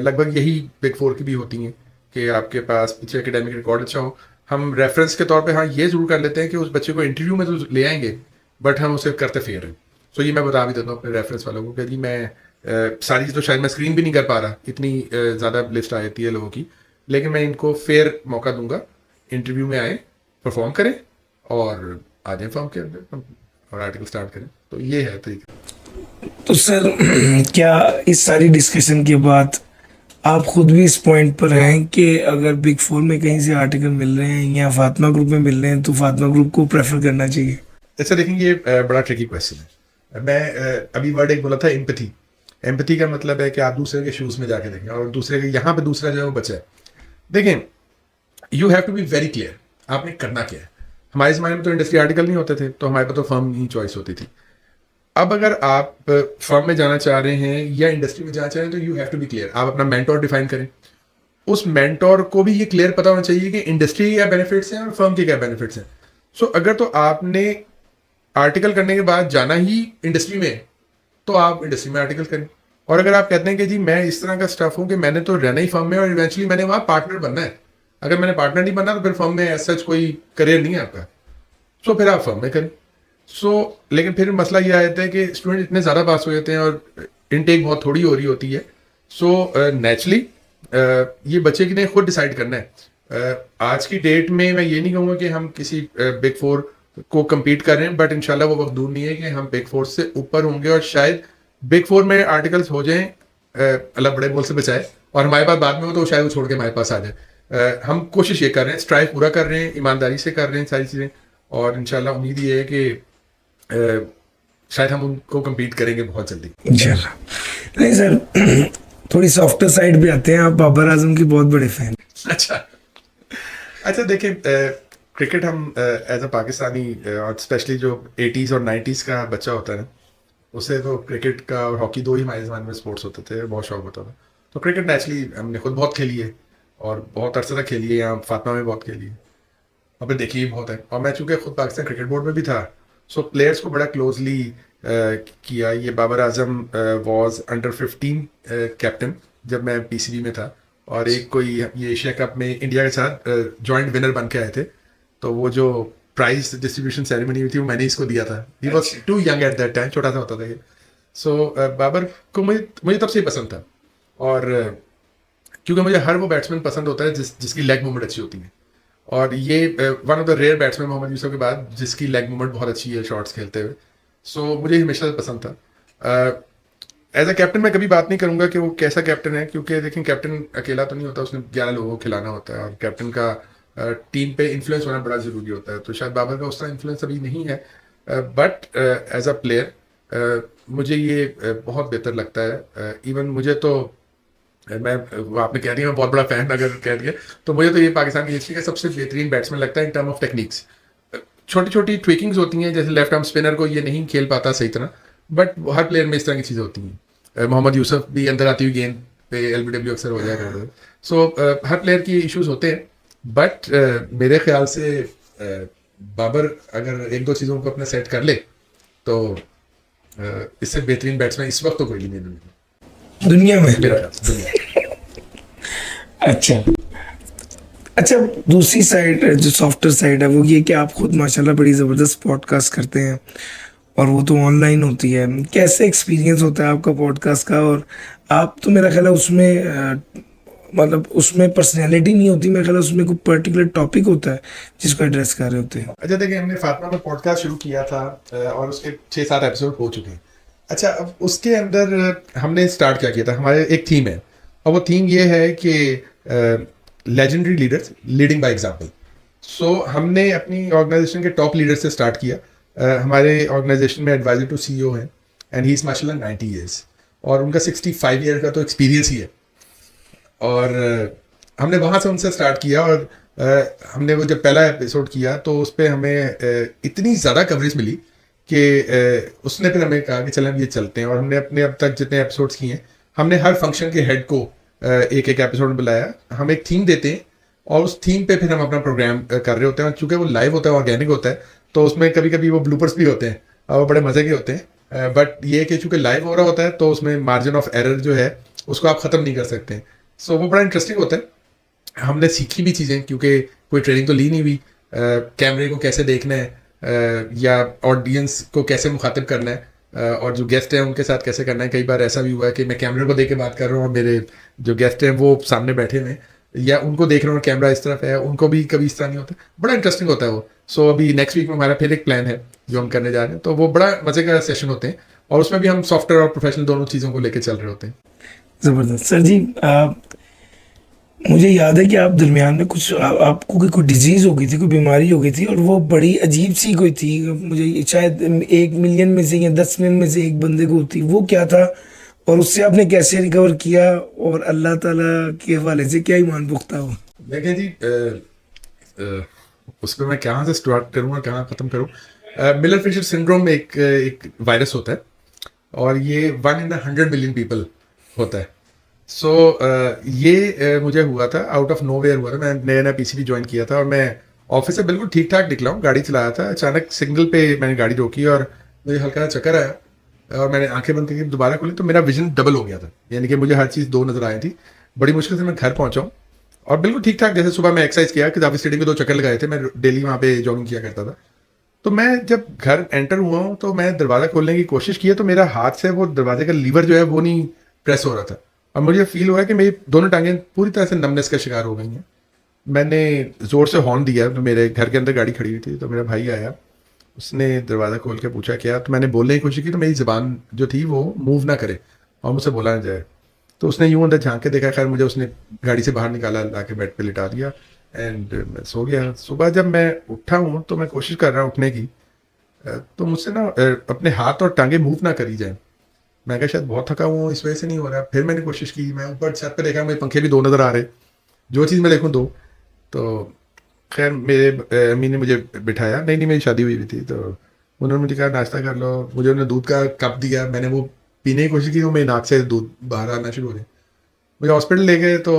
लगभग यही बिग फोर की भी होती हैं कि आपके पास पीछे एकेडमिक रिकॉर्ड अच्छा हो। हम रेफरेंस के तौर पे हाँ ये ज़रूर कर लेते हैं कि उस बच्चे को इंटरव्यू में तो ले आएंगे, बट हम उसे करते फेयर हैं। सो ये मैं बता भी देता हूँ अपने रेफरेंस वालों को कि जी मैं सारी तो शायद मैं स्क्रीन भी नहीं कर पा रहा, इतनी ज़्यादा लिस्ट आ जाती है लोगों की, लेकिन मैं इनको फेयर मौका दूंगा, इंटरव्यू में आए, परफॉर्म करें और आ जाए फॉर्म के अंदर और आर्टिकल स्टार्ट करें। तो ये है तरीका। तो सर क्या इस सारी डिस्कशन के बाद आप खुद भी इस पॉइंट पर हैं कि अगर बिग फोर में कहीं से आर्टिकल मिल रहे हैं या फातिमा ग्रुप में मिल रहे हैं तो फातिमा ग्रुप को प्रेफर करना चाहिए? अच्छा देखेंगे, ये बड़ा ट्रिकी क्वेश्चन है। मैं अभी वर्ड एक बोला था एम्पैथी। एम्पैथी का मतलब है कि आप दूसरे के शूज़ में जाके देखें और दूसरे के यहाँ पे दूसरा जो है वो बचा है। देखें, you have to be very clear आपने करना क्या है। हमारे ज़माने में तो इंडस्ट्री आर्टिकल नहीं होते थे, तो हमारे पास तो फर्म ही चॉइस होती थी। अब अगर आप फर्म में जाना चाह रहे हैं या इंडस्ट्री में जाना चाह रहे हैं तो you have to be clear. आप अपना मेंटोर डिफाइन करें, उस मेंटोर को भी ये क्लियर पता होना चाहिए कि इंडस्ट्री के क्या बेनिफिट्स हैं और फर्म के क्या बेनिफिट्स हैं। सो अगर तो आपने आर्टिकल करने के बाद जाना ही इंडस्ट्री में है, तो आप इंडस्ट्री में आर्टिकल करें। और अगर आप कहते हैं कि जी मैं इस तरह का स्टाफ हूँ कि मैंने तो रहना ही फर्म में और इवेंचुअली मैंने वहाँ पार्टनर बनना है, अगर मैंने पार्टनर नहीं बनना तो फिर फर्म में एज सच कोई करियर नहीं है आपका, सो फिर आप फर्म में करें। लेकिन फिर मसला ये आ जाता है कि स्टूडेंट इतने ज़्यादा पास हो जाते हैं और इनटेक बहुत थोड़ी हो रही होती है। नेचुरली ये बच्चे के लिए खुद डिसाइड करना है। आज की डेट में मैं ये नहीं कहूँगा कि हम किसी बिग फोर को compete कर रहे हैं, बट इंशाल्लाह वो वक्त दूर नहीं है कि हम बिग फोर से ऊपर होंगे और शायद बिग फोर में आर्टिकल्स हो जाएं, अल्लाह बड़े बोल से बचाए, और हमारे पास बाद में हो तो शायद वो छोड़ के हमारे पास आ जाए। हम कोशिश ये कर रहे हैं, स्ट्राइव पूरा कर रहे हैं, ईमानदारी से कर रहे हैं सारी चीज़ें, और इंशाल्लाह उम्मीद ये है कि शायद हम उनको compete करेंगे बहुत जल्दी इंशाल्लाह। नहीं सर, थोड़ी सॉफ्टर साइड भी आते हैं, आप बाबर आजम की बहुत बड़े फैन। अच्छा देखिए, क्रिकेट हम एज अ पाकिस्तानी और स्पेशली जो 80s और 90s का बच्चा होता है ना, उसे तो क्रिकेट का और हॉकी दो ही हमारे ज़माने में स्पोर्ट्स होते थे, बहुत शौक होता था। तो क्रिकेट नेचुरली हमने खुद बहुत खेली है और बहुत अरसे तक खेली है, यहाँ फातिमा में बहुत खेली है और फिर देखी भी बहुत है। और मैं चूँकि खुद पाकिस्तान क्रिकेट बोर्ड में भी था, सो प्लेयर्स को बड़ा क्लोजली किया। ये Babar Azam was under 15 captain जब मैं PCB में था, और एक कोई ये एशिया कप में इंडिया के साथ जॉइंट विनर बन के आए थे। तो वो जो प्राइज डिस्ट्रीब्यूशन सेरेमनी हुई थी वो मैंने इसको दिया था। He was too young at that time, छोटा सा होता था ये। बाबर को मुझे तब से ही पसंद था, और क्योंकि मुझे हर वो बैट्समैन पसंद होता है जिसकी लेग मूवमेंट अच्छी होती है, और ये one of the rare batsman Mohammad Yousuf के बाद जिसकी लेग मूवमेंट बहुत अच्छी है शॉट्स खेलते हुए। मुझे हमेशा पसंद था। एज अ कैप्टन मैं कभी बात नहीं करूंगा कि वो कैसा कैप्टन है, क्योंकि देखिए कैप्टन अकेला तो नहीं होता, उसने 11 लोगों को खिलाना होता है, और कैप्टन का टीम पे इन्फ्लुएंस होना बड़ा ज़रूरी होता है। तो शायद बाबर का उस तरह इन्फ्लुएंस अभी नहीं है, बट एज अ प्लेयर मुझे ये बहुत बेहतर लगता है। इवन मुझे तो मैं आपने कह दिया मैं बहुत बड़ा फैन अगर कह दिया, तो मुझे तो ये पाकिस्तान की हिस्ट्री का सबसे बेहतरीन बैट्समैन लगता है इन टर्म ऑफ टेक्निक्स। छोटी छोटी ट्विकिंग्स होती हैं, जैसे लेफ्ट आर्म स्पिनर को ये नहीं खेल पाता सही तरह, बट हर प्लेयर में इस तरह की चीज़ें होती हैं। मोहम्मद यूसुफ भी अंदर आती हुई गेंद पे LBW अक्सर हो जाएगा। हर प्लेयर की इश्यूज होते हैं, बट मेरे ख्याल से बाबर अगर एक दो चीज़ों को अपना सेट कर ले तो इससे बेहतरीन बैट्समैन इस वक्त तो कोई भी नहीं दुनिया में। मेरा ख्याल से दुनिया। अच्छा, दूसरी साइड जो सॉफ्टवेयर साइड है वो ये कि आप खुद माशाल्लाह बड़ी ज़बरदस्त पॉडकास्ट करते हैं और वो तो ऑनलाइन होती है। कैसे एक्सपीरियंस होता है आपका पॉडकास्ट का? और आप तो मेरा ख्याल है उसमें मतलब उसमें पर्सनैलिटी नहीं होती, मेरा ख्याल है उसमें कोई पर्टिकुलर टॉपिक होता है जिसको एड्रेस कर रहे होते हैं। अच्छा देखिए, हमने फातिमा में पॉडकास्ट शुरू किया था और उसके 6-7 एपिसोड हो चुके हैं। अच्छा, अब उसके अंदर हमने स्टार्ट क्या किया था, हमारे एक थीम है, और वो थीम ये है कि legendary leaders leading by example. हमने अपनी ऑर्गेनाइजेशन के टॉप लीडर से स्टार्ट किया। हमारे ऑर्गेनाइजेशन में एडवाइजर टू CEO हैं, एंड ही इज़ माशाल्लाह 90 ईयर्स, और उनका 65 ईयर का तो एक्सपीरियंस ही है। और हमने वहाँ से उनसे स्टार्ट किया, और हमने वो जब पहला एपिसोड किया तो उस पर हमें इतनी ज़्यादा कवरेज मिली कि उसने फिर हमें कहा कि चलें ये चलते हैं। और हमने अपने अब तक जितने एपिसोड्स किए हैं, हमने हर फंक्शन के हेड को एक एक एपिसोड में बुलाया। हम एक थीम देते हैं और उस थीम पे फिर हम अपना प्रोग्राम कर रहे होते हैं। चूंकि वो लाइव होता है, ऑर्गेनिक होता है, तो उसमें कभी कभी वो ब्लूपर्स भी होते हैं और वो बड़े मजे के होते हैं। बट ये कि चूंकि लाइव हो रहा होता है तो उसमें मार्जिन ऑफ एरर जो है उसको आप ख़त्म नहीं कर सकते। सो वो बड़ा इंटरेस्टिंग होता है। हमने सीखी भी चीज़ें, क्योंकि कोई ट्रेनिंग तो ली नहीं हुई। कैमरे को कैसे देखना है, या ऑडियंस को कैसे मुखातिब करना है, और जो गेस्ट हैं उनके साथ कैसे करना है। कई बार ऐसा भी हुआ है कि मैं कैमरे को देख के बात कर रहा हूँ और मेरे जो गेस्ट हैं वो सामने बैठे हुए हैं, या उनको देख रहा हूँ कैमरा इस तरफ है, उनको भी कभी इस तरह नहीं होता। बड़ा इंटरेस्टिंग होता है वो। सो अभी नेक्स्ट वीक में हमारा फिर एक प्लान है जो हम करने जा रहे हैं, तो वो बड़ा मजे का सेशन होते हैं, और उसमें भी हम सॉफ्टवेयर और प्रोफेशनल दोनों चीज़ों को लेकर चल रहे होते हैं। ज़बरदस्त सर जी। मुझे याद है कि आप दरमियान में कुछ आपको कोई डिजीज़ हो गई थी, कोई बीमारी हो गई थी, और वो बड़ी अजीब सी कोई थी। मुझे शायद 1 मिलियन में से या 10 मिलियन में से एक बंदे को होती। वो क्या था और उससे आपने कैसे रिकवर किया, और अल्लाह ताला के हवाले से क्या ईमान पुख्ता हो? देखें जी, उसमें मैं कहाँ से स्टार्ट करूँ और कहाँ ख़त्म करूँ। मिलर फिशर सिंड्रोम एक वायरस होता है, और ये 1 in 100 million पीपल होता है। सो ये मुझे हुआ था, आउट ऑफ नो वेयर हुआ था। मैं नया नया पीसीबी ज्वाइन किया था और मैं ऑफिस से बिल्कुल ठीक ठाक निकला हूँ, गाड़ी चलाया था। अचानक सिग्नल पे मैंने गाड़ी रोकी और मुझे हल्का चक्कर आया, और मैंने आंखें बंद करके दोबारा खोली तो मेरा विजन डबल हो गया था, यानी कि मुझे हर चीज़ दो नज़र आई थी। बड़ी मुश्किल से मैं घर पहुँचा हूँ, और बिल्कुल ठीक ठाक। जैसे सुबह मैं एक्सरसाइज किया, कि स्टेडियम में 2 चक्कर लगाए थे, मैं डेली वहाँ पे जॉगिंग किया करता था। तो मैं जब घर एंटर हुआ हूँ तो मैं दरवाज़ा खोलने की कोशिश की है, तो मेरा हाथ से वो दरवाजे का लीवर जो है वो नहीं प्रेस हो रहा था, और मुझे फील हुआ है कि मेरी दोनों टांगें पूरी तरह से नमनेस का शिकार हो गई हैं। मैंने ज़ोर से हॉर्न दिया, तो मेरे घर के अंदर गाड़ी खड़ी हुई थी, तो मेरा भाई आया, उसने दरवाज़ा खोल के पूछा क्या, तो मैंने बोलने की कोशिश की, तो मेरी ज़बान जो थी वो मूव ना करे और मुझसे बोला ना जाए। तो उसने यूँ अंदर झांक के देखा, खैर मुझे उसने गाड़ी से बाहर निकाला, ला के बेड पे लिटा दिया, एंड मैं सो गया। सुबह जब मैं उठा हूँ तो मैं कोशिश कर रहा हूँ उठने की, तो मुझसे ना अपने हाथ और टांगे मूव ना करी जाए। मैं कहा शायद बहुत थका हुआ हूँ, इस वजह से नहीं हो रहा। फिर मैंने कोशिश की, मैं ऊपर छत पे देखा, मेरे पंखे भी 2 नज़र आ रहे, जो चीज़ मैं देखूँ 2। तो खैर मेरे अम्मी ने मुझे बिठाया, नहीं नहीं मेरी शादी हुई भी थी, तो उन्होंने मुझे कहा नाश्ता कर लो। मुझे उन्होंने दूध का कप दिया, मैंने वो पीने की कोशिश की तो मेरी नाक से दूध बाहर आना शुरू हो गया। मुझे हॉस्पिटल ले गए तो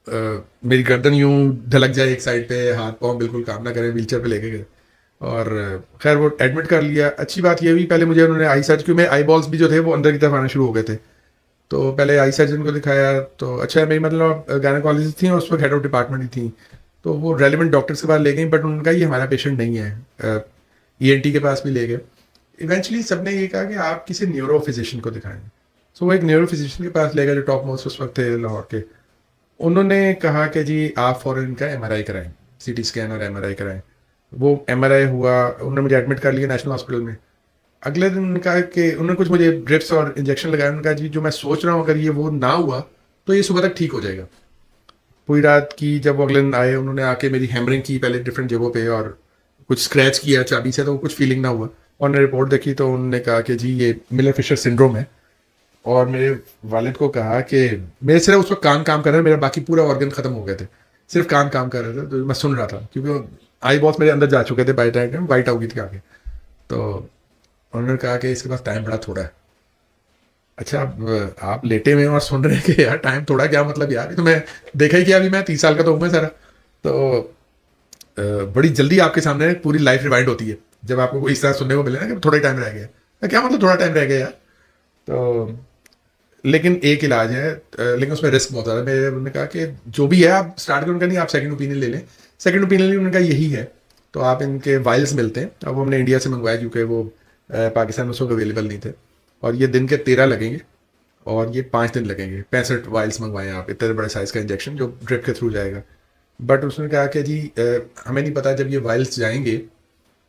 मेरी गर्दन यूं ढलक जाए एक साइड पे, हाथ पाँव बिल्कुल काम ना करें, व्हीलचेयर पे लेके गए, और खैर वो एडमिट कर लिया। अच्छी बात ये हुई, पहले मुझे उन्होंने आई सर्जन, क्योंकि मेरे आई बॉल्स भी जो थे वो अंदर की तरफ आना शुरू हो गए थे, तो पहले आई सर्जन को दिखाया। तो अच्छा, मेरी मतलब गायनेकोलॉजिस्ट थी और उस वक्त हेड ऑफ डिपार्टमेंट ही थी, तो वो रेलिवेंट डॉक्टर्स के पास ले गई, बट उनका ये हमारा पेशेंट नहीं है। ईएनटी के पास भी ले गए। इवेंचुअली सबने ये कहा कि आप किसी न्यूरो फिजिशियन को दिखाएं। सो वो एक न्यूरो फिजिशियन के पास ले गए जो टॉप मोस्ट उस वक्त थे लाहौर के। उन्होंने कहा कि जी आप फ़ौरन इनका एमआरआई कराएं, सीटी स्कैन और एमआरआई कराएं। वो एमआरआई हुआ, उन्होंने मुझे एडमिट कर लिया नेशनल हॉस्पिटल में। अगले दिन उन्होंने कहा कि उन्होंने कुछ मुझे ड्रिप्स और इंजेक्शन लगाए। उन्होंने कहा जी जो मैं सोच रहा हूँ अगर ये वो ना हुआ तो ये सुबह तक ठीक हो जाएगा। पूरी रात की जब वो अगले दिन आए, उन्होंने आके मेरी हैमरिंग की पहले डिफरेंट जगहों पे, और कुछ स्क्रैच किया चाबी से, तो कुछ फीलिंग ना हुआ। और उन्होंने रिपोर्ट देखी तो उन्होंने कहा कि जी ये मिलर फिशर सिंड्रोम है। और मेरे वालिद को कहा कि मेरे सिर्फ उस वक्त कान काम कर रहे हैं, मेरा बाकी पूरा ऑर्गन खत्म हो गए थे, सिर्फ कान काम कर रहे थे, तो मैं सुन रहा था, क्योंकि आई बॉस मेरे अंदर जा चुके थे बाई टाइम, वाइट हो गई थी आगे। तो उन्होंने कहा कि इसके पास टाइम बड़ा थोड़ा है। अच्छा, अब आप लेटे हुए हैं और सुन रहे हैं कि यार टाइम थोड़ा, क्या मतलब यार, ये तो मैं देखा ही किया, अभी मैं 30 साल का तो हूँ मैं सारा। तो बड़ी जल्दी आपके सामने पूरी लाइफ रिवाइंड होती है जब आपको कोई इस तरह सुनने को मिले ना कि थोड़ा ही टाइम रह गया। क्या मतलब थोड़ा टाइम रह गया यार? तो लेकिन एक इलाज है, लेकिन उसमें रिस्क बहुत ज़्यादा है। मेरे उन्होंने कहा कि जो भी है आप स्टार्ट करें, उनका नहीं, आप सेकंड ओपिनियन ले लें। सेकंड ओपिनियन उनका यही है, तो आप इनके वाइल्स मिलते हैं। अब वो हमने इंडिया से मंगवाया क्योंकि वो पाकिस्तान में उस वक्त अवेलेबल नहीं थे, और ये दिन के 13 लगेंगे और ये 5 दिन लगेंगे। 65 वाइल्स मंगवाए आप, इतने बड़े साइज़ का इंजेक्शन जो ड्रिप के थ्रू जाएगा। बट उसने कहा कि जी हमें नहीं पता जब ये वाइल्स जाएंगे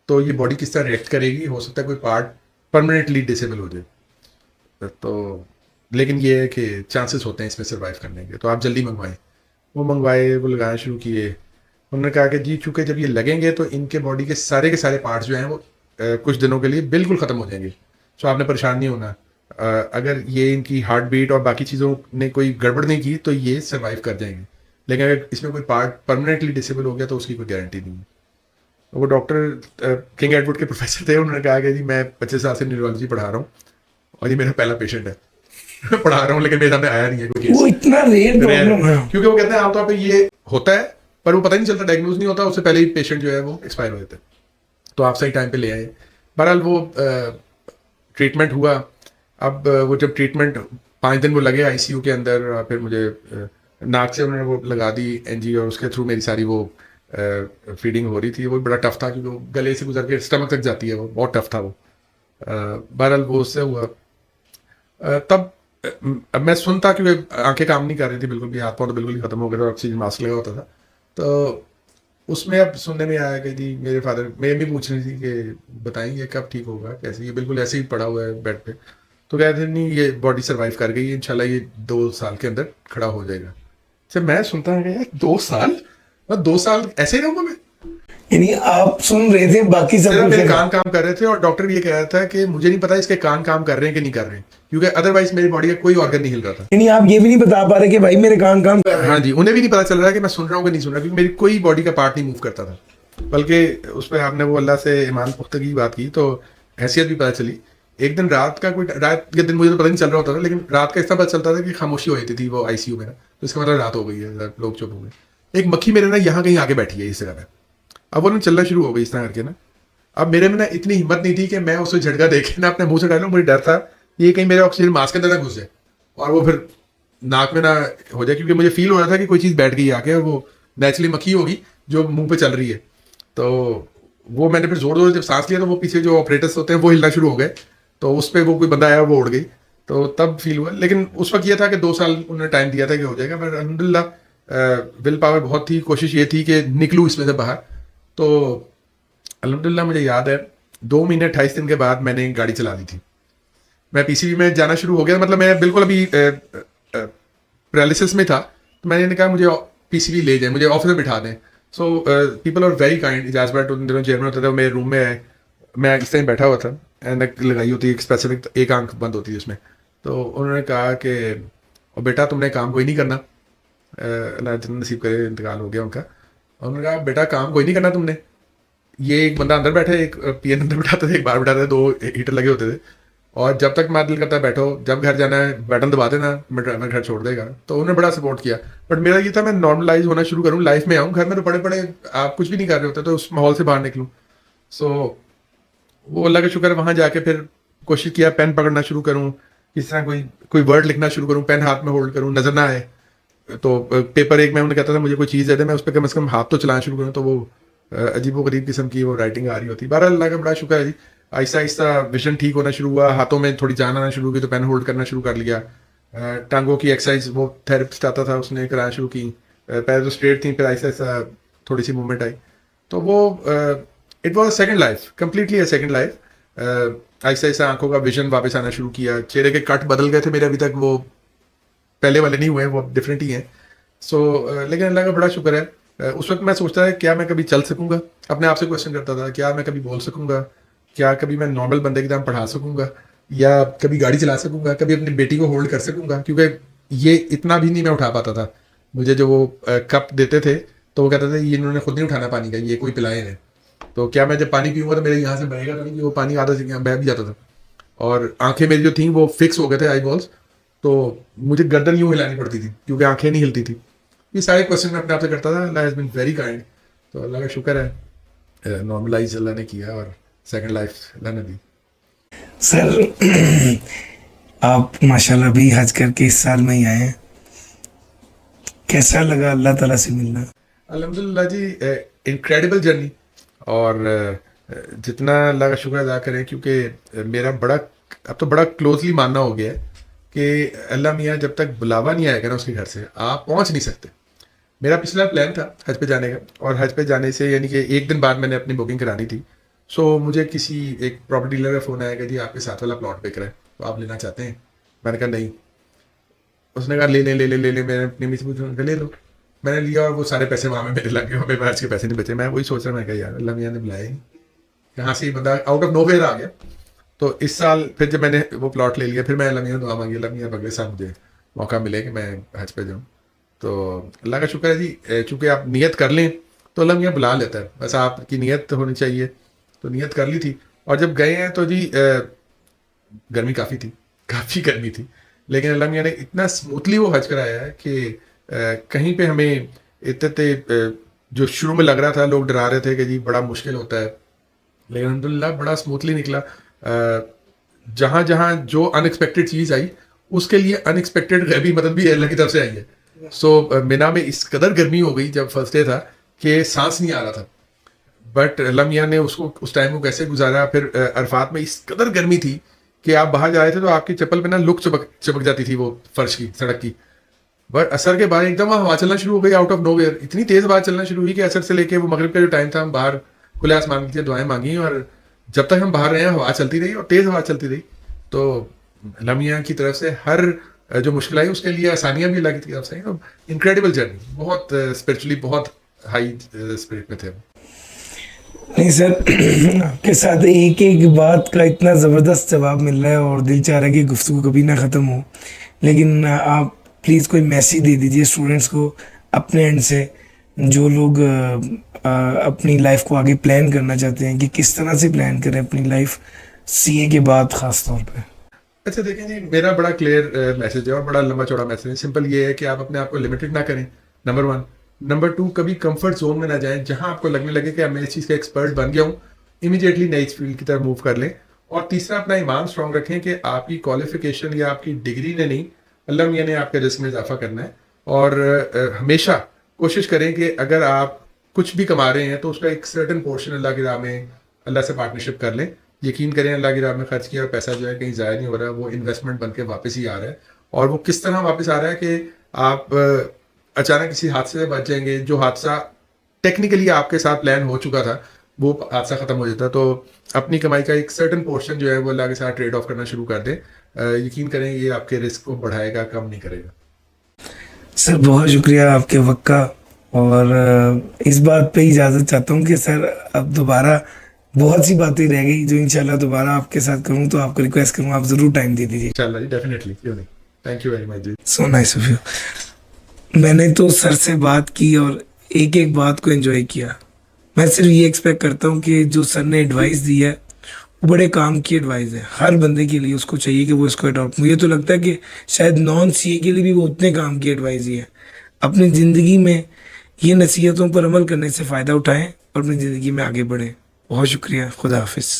तो ये बॉडी किस तरह रिएक्ट करेगी, हो सकता है कोई पार्ट परमानेंटली डिसेबल हो जाए। तो लेकिन ये है कि चांसेस होते हैं इसमें सर्वाइव करने के, तो आप जल्दी मंगवाएं। वो मंगवाए, वो लगाना शुरू किए। उन्होंने कहा कि जी चूँकि जब ये लगेंगे तो इनके बॉडी के सारे पार्ट्स जो हैं वो कुछ दिनों के लिए बिल्कुल ख़त्म हो जाएंगे। सो आपने परेशान नहीं होना। अगर ये इनकी हार्ट बीट और बाकी चीज़ों ने कोई गड़बड़ नहीं की तो ये सर्वाइव कर जाएंगे, लेकिन अगर इसमें कोई पार्ट परमानेंटली डिसेबल हो गया तो उसकी कोई गारंटी नहीं है। वो डॉक्टर किंग एडवर्ड के प्रोफेसर थे, उन्होंने कहा कि जी मैं 25 साल से न्यूरोलॉजी पढ़ा रहा हूँ और ये मेरा पहला पेशेंट है। मैं पढ़ा रहा हूँ लेकिन मेरे सामने आया नहीं है कोई वो केस। इतना रेयर प्रॉब्लम है। क्योंकि वो कहते हैं आमतौर पे ये होता है पर वो पता ही नहीं चलता, डायग्नोज नहीं होता, उससे पहले ही पेशेंट जो है वो एक्सपायर हो जाता है। तो आप सही टाइम पे ले आए। बहरहाल वो ट्रीटमेंट हुआ। अब वो जब ट्रीटमेंट 5 दिन वो लगे आईसीयू के अंदर, फिर मुझे नाक से उन्होंने वो लगा दी एनजी और उसके थ्रू मेरी सारी वो फीडिंग हो रही थी। वो बड़ा टफ था क्योंकि वो गले से गुजर के स्टमक तक जाती है, वो बहुत टफ था वो। बहरहाल वो उससे हुआ। तब अब मैं सुनता क्योंकि आंखें काम नहीं कर रही थी बिल्कुल भी, हाथ पाँव तो बिल्कुल ही खत्म हो गया था, ऑक्सीजन मास्क लगा होता था। तो उसमें अब सुनने में आया कि जी मेरे फादर, मैं भी पूछ रही थी कि बताएंगे कब ठीक होगा कैसे, ये बिल्कुल ऐसे ही पड़ा हुआ है बेड पे। तो कहते थे नहीं ये बॉडी सर्वाइव कर गई है, इंशाल्लाह ये 2 साल के अंदर खड़ा हो जाएगा। जब मैं सुनता हूँ यार 2 साल, मैं 2 साल ऐसे ही रहूंगा मैं। यानी आप सुन रहे थे, बाकी सब सिर्फ कुछ मेरे है। कान काम कर रहे थे और डॉक्टर भी ये कह रहा था कि मुझे नहीं पता इसके कान काम कर रहे हैं कि नहीं कर रहे हैं, क्योंकि अदरवाइज मेरी बॉडी का कोई ऑर्गन नहीं हिल रहा था। यानी आप ये भी नहीं बता पा रहे कि भाई मेरे कान काम कर रहे हाँ जी, उन्हें भी नहीं पता चल रहा है कि मैं सुन रहा हूँ कि नहीं सुन रहा, क्योंकि मेरी कोई बॉडी का पार्ट नहीं मूव करता था। बल्कि उस पर आपने वो अल्लाह से ईमान पुख्तगी की बात की तो हैसियत भी पता चली। एक दिन रात का कोई, रात के दिन मुझे तो पता नहीं चल रहा होता था, लेकिन रात का इतना पता चलता था कि खामोशी हो जाती थी वो आईसीयू में ना, तो इसका मतलब रात हो गई है, लोग चुप हो गए। एक मक्खी मेरे ना यहाँ कहीं आगे बैठी है इस जगह पे, अब वो ना चलना शुरू हो गई इस तरह करके ना। अब मेरे में ना इतनी हिम्मत नहीं थी कि मैं उसे झटका देके ना अपने मुंह से डालूं, मुझे डर था ये कहीं मेरे ऑक्सीजन मास्क के अंदर ना घुस जाए और वो फिर नाक में ना हो जाए, क्योंकि मुझे फील हो रहा था कि कोई चीज़ बैठ गई आके और वो नेचुरली मक्खी होगी जो मुंह पे चल रही है। तो वो मैंने फिर जोर जोर से जब सांस लिया तो वो पीछे जो ऑपरेटर्स होते हैं वो हिलना शुरू हो गए, तो उस पर वो कोई बंदा आया वो उड़ गई, तो तब फील हुआ। लेकिन उस वक्त ये था कि 2 साल उन्होंने टाइम दिया था कि हो जाएगा, पर अल्हम्दुलिल्लाह विल पावर बहुत थी, कोशिश ये थी कि निकलूँ इसमें से बाहर। तो अल्हम्दुलिल्लाह मुझे याद है 2 महीने 28 दिन के बाद मैंने गाड़ी चला ली थी। मैं पीसीबी में जाना शुरू हो गया, मतलब मैं बिल्कुल अभी पैरालिसिस में था, तो मैंने कहा मुझे पीसीबी ले जाए, मुझे ऑफिस में बिठा दें। So people are very kind. Ijaz भाई उन दिनों चेयरमैन होता था, मेरे रूम में आए, मैं इस टाइम बैठा हुआ था, एनक लगाई होती है एक स्पेसिफिक, एक आंख बंद होती है उसमें। तो उन्होंने कहा कि और बेटा तुमने काम कोई नहीं करना, अल्लाह जन्नत नसीब करे, इंतकाल हो गया उनका। और उन्होंने कहा बेटा काम कोई नहीं करना तुमने, ये एक बंदा अंदर बैठा है, एक पीएन अंदर बैठाते थे, एक बाहर बैठाते थे, 2 हीटर लगे होते थे, और जब तक तुम्हारा दिल करता है बैठो, जब घर जाना है बटन दबा देना, मैं ड्राइवर घर छोड़ देगा। तो उन्होंने बड़ा सपोर्ट किया। बट मेरा ये था मैं नॉर्मलाइज होना शुरू करूँ, लाइफ में आऊँ। घर में तो बड़े बड़े आप कुछ भी नहीं कर रहे होते, तो उस माहौल से बाहर निकलूँ। सो वो अल्लाह का शुक्र है, वहाँ जाके फिर कोशिश किया पेन पकड़ना शुरू करूँ, किस तरह कोई कोई वर्ड लिखना शुरू करूँ, पेन हाथ में होल्ड करूँ, नजर ना आए। तो पेपर एक मैं उन्हें कहता था मुझे कोई चीज़ दे दे, मैं उस पर कम से कम हाथ तो चलाना शुरू करूँ, तो वो अजीब व गरीब किस्म की वो राइटिंग आ रही होती। बहरहाल अल्लाह का बड़ा शुक्र है जी, आहिस्ता आहिस्ता विजन ठीक होना शुरू हुआ, हाथों में थोड़ी जान आना शुरू की, तो पेन होल्ड करना शुरू कर लिया। टांगों की एक्सरसाइज वो थेरेपिस्ट आता था उसने कराना शुरू की। पैर तो स्ट्रेट थी, फिर आहिस्ता आहिस्ता थोड़ी सी मूवमेंट आई। तो वो it was second life, completely a second life. Aahista Aahista आंखों का विजन वापस आना शुरू किया, चेहरे के कट बदल गए थे मेरे, अभी तक वो पहले वाले नहीं हुए, वो डिफरेंट ही हैं। सो लेकिन अल्लाह का बड़ा शुक्र है। उस वक्त मैं सोचता था क्या मैं कभी चल सकूंगा, अपने आप से क्वेश्चन करता था क्या मैं कभी बोल सकूंगा, क्या कभी मैं नॉर्मल बंदे की तरह पढ़ा सकूंगा, या कभी गाड़ी चला सकूंगा, कभी अपनी बेटी को होल्ड कर सकूंगा, क्योंकि ये इतना भी नहीं मैं उठा पाता था। मुझे जो वो कप देते थे तो वो कहते थे ये इन्होंने खुद नहीं उठाना पानी का, ये कोई पिलाए हैं। तो क्या मैं जब पानी पीऊंगा तो मेरे यहाँ से बहेगा तो नहीं, वो पानी आधा से बह भी जाता था। और आंखें मेरी जो थी वो फिक्स हो गए थे, आई बॉल्स, तो मुझे गर्दन यूं हिलानी पड़ती थी क्योंकि आंखें नहीं हिलती थी। ये सारे क्वेश्चन मैं अपने आप से करता था। अल्लाह हैज़ बीन वेरी काइंड। तो अल्लाह का शुक्र है, नॉर्मलाइज अल्लाह ने किया और सेकंड लाइफ अल्लाह ने दी। सर आप माशाल्लाह भी हज करके इस साल में ही आए हैं, कैसा लगा अल्लाह ताला से मिलना? अल्हम्दुलिल्लाह जी, इनक्रेडिबल जर्नी। और जितना अल्लाह का शुक्र अदा करें, क्योंकि मेरा बड़ा अब तो बड़ा क्लोजली मानना हो गया है कि अल्लाह मियाँ जब तक बुलावा नहीं आएगा ना उसके घर से, आप पहुँच नहीं सकते। मेरा पिछला प्लान था हज पे जाने का, और हज पे जाने से यानी कि एक दिन बाद मैंने अपनी बुकिंग करानी थी। सो मुझे किसी एक प्रॉपर्टी डीलर का फ़ोन आया कि जी आपके साथ वाला प्लॉट बिक रहा है, तो आप लेना चाहते हैं? मैंने कहा नहीं। उसने कहा ले ले ले ले ले ले। मैंने अपनी मिस पूछा ले लो, मैंने लिया, और वो सारे पैसे वहाँ में मेरे लग गए, मेरे पास के पैसे नहीं बचे। मैं वही सोच रहा, मैं कहा यार अल्लाह मियाँ ने बुलाया ही, यहाँ से ही बंदा आउट ऑफ नोवेयर आ गया। तो इस साल फिर जब मैंने वो प्लॉट ले लिया, फिर मैं अल्लाह मियाँ दुआ मांगी, अल्लाह मियाँ अगले साल मुझे मौका मिले कि मैं हज पे जाऊँ। तो अल्लाह का शुक्र है जी, चूँकि आप नियत कर लें तो अल्लाह मियाँ बुला लेता है, बस आपकी नियत होनी चाहिए। तो नियत कर ली थी, और जब गए हैं तो जी गर्मी काफ़ी थी, काफ़ी गर्मी थी। लेकिन अल्लाह मियाँ ने इतना स्मूथली वो हज कराया है कि कहीं पे हमें इतने जो शुरू में लग रहा था, लोग डरा रहे थे कि जी बड़ा मुश्किल होता है, लेकिन अल्हम्दुलिल्लाह बड़ा स्मूथली निकला। जहाँ जहाँ जो अनएक्सपेक्टेड चीज़ आई, उसके लिए अनएक्सपेक्टेड गैबी मदद भी अल्लाह की तरफ से आई है। सो मिना में इस कदर गर्मी हो गई जब फर्स्ट डे था कि सांस नहीं आ रहा था, बट अल्लाह मियाँ ने उसको उस टाइम को कैसे गुजारा। फिर अरफात में इस कदर गर्मी थी कि आप बाहर जा रहे थे तो आपकी चप्पल पे ना लुक चपक जाती थी वो फर्श की, सड़क की। बट असर के बाद एकदम हवा चलना शुरू हो गई आउट ऑफ नोवेयर, इतनी तेज हवा चलना शुरू हुई कि असर से लेके वो मगरिब का जो टाइम था, हम बाहर खुले आसमान के लिए दुआएं मांगी, और जब तक हम बाहर रहे हवा चलती रही और तेज हवा चलती रही। तो अल्लाह मियाँ की तरफ से हर जो मुश्किल आई उसके लिए आसानियां भी अल्लाह की तरफ से। इनक्रेडिबल जर्नी, बहुत स्पिरिचुअली बहुत हाई स्पिरिट में थे। नहीं सर, आपके साथ एक एक बात का इतना ज़बरदस्त जवाब मिल रहा है और दिल चाह रहा है कि गुफ्तगू कभी ना ख़त्म हो। लेकिन आप प्लीज़ कोई मैसेज दे दीजिए स्टूडेंट्स को अपने एंड से, जो लोग अपनी लाइफ को आगे प्लान करना चाहते हैं कि किस तरह से प्लान करें अपनी लाइफ सीए के बाद ख़ास तौर पे। अच्छा देखें जी, मेरा बड़ा क्लियर मैसेज है और बड़ा लंबा चौड़ा मैसेज है। सिंपल ये है कि आप अपने आप को लिमिटेड ना करें, नंबर 1। नंबर 2, कभी कंफर्ट जोन में ना जाएं। जहां आपको लगने लगे कि मैं इस चीज़ का एक्सपर्ट बन गया हूँ, इमीडिएटली नई फील्ड की तरफ मूव कर लें। और तीसरा, अपना ईमान स्ट्रॉन्ग रखें कि आपकी क्वालिफिकेशन या आपकी डिग्री ने नहीं, अल्लाह मियाँ ने आपके रिस्क में इजाफा करना है। और हमेशा कोशिश करें कि अगर आप कुछ भी कमा रहे हैं तो उसका एक सर्टन पोर्शन अल्लाह की राह में, अल्लाह से पार्टनरशिप कर लें। यकीन करें, अल्लाह की राह में खर्च किया पैसा जो है कहीं ज़ाया नहीं हो रहा है, वो इन्वेस्टमेंट बन के वापस ही आ रहा है। और वो किस तरह वापस आ रहा है कि आप अचानक किसी हादसे से बच जाएंगे, जो हादसा टेक्निकली आपके साथ प्लान हो चुका था, वो हादसा ख़त्म हो जाता। तो अपनी कमाई का एक सर्टन पोर्शन जो है वो अल्लाह के साथ ट्रेड ऑफ करना शुरू कर दें। यकीन करें, ये आपके रिस्क को बढ़ाएगा, कम नहीं करेगा। सर बहुत शुक्रिया आपके वक्त का, और इस बात पे इजाज़त चाहता हूँ कि सर अब दोबारा बहुत सी बातें रह गई जो इंशाल्लाह दोबारा आपके साथ करूँ, तो आपको रिक्वेस्ट करूँ आप ज़रूर टाइम दे दीजिए। इंशाल्लाह जी, डेफिनेटली, क्यों नहीं। थैंक यू वेरी मच जी। So nice of you. मैंने तो सर से बात की और एक एक बात को एंजॉय किया। मैं सिर्फ ये एक्सपेक्ट करता हूँ कि जो सर ने एडवाइस दी है वो बड़े काम की एडवाइस है, हर बंदे के लिए उसको चाहिए कि वो इसको अडॉप्ट। मुझे तो लगता है कि शायद नॉन सीए के लिए भी वो उतने काम की एडवाइस ही है। अपनी ज़िंदगी में ये नसीहतों पर अमल करने से फ़ायदा उठाएं और अपनी ज़िंदगी में आगे बढ़ें। बहुत शुक्रिया, खुदा हाफिज़।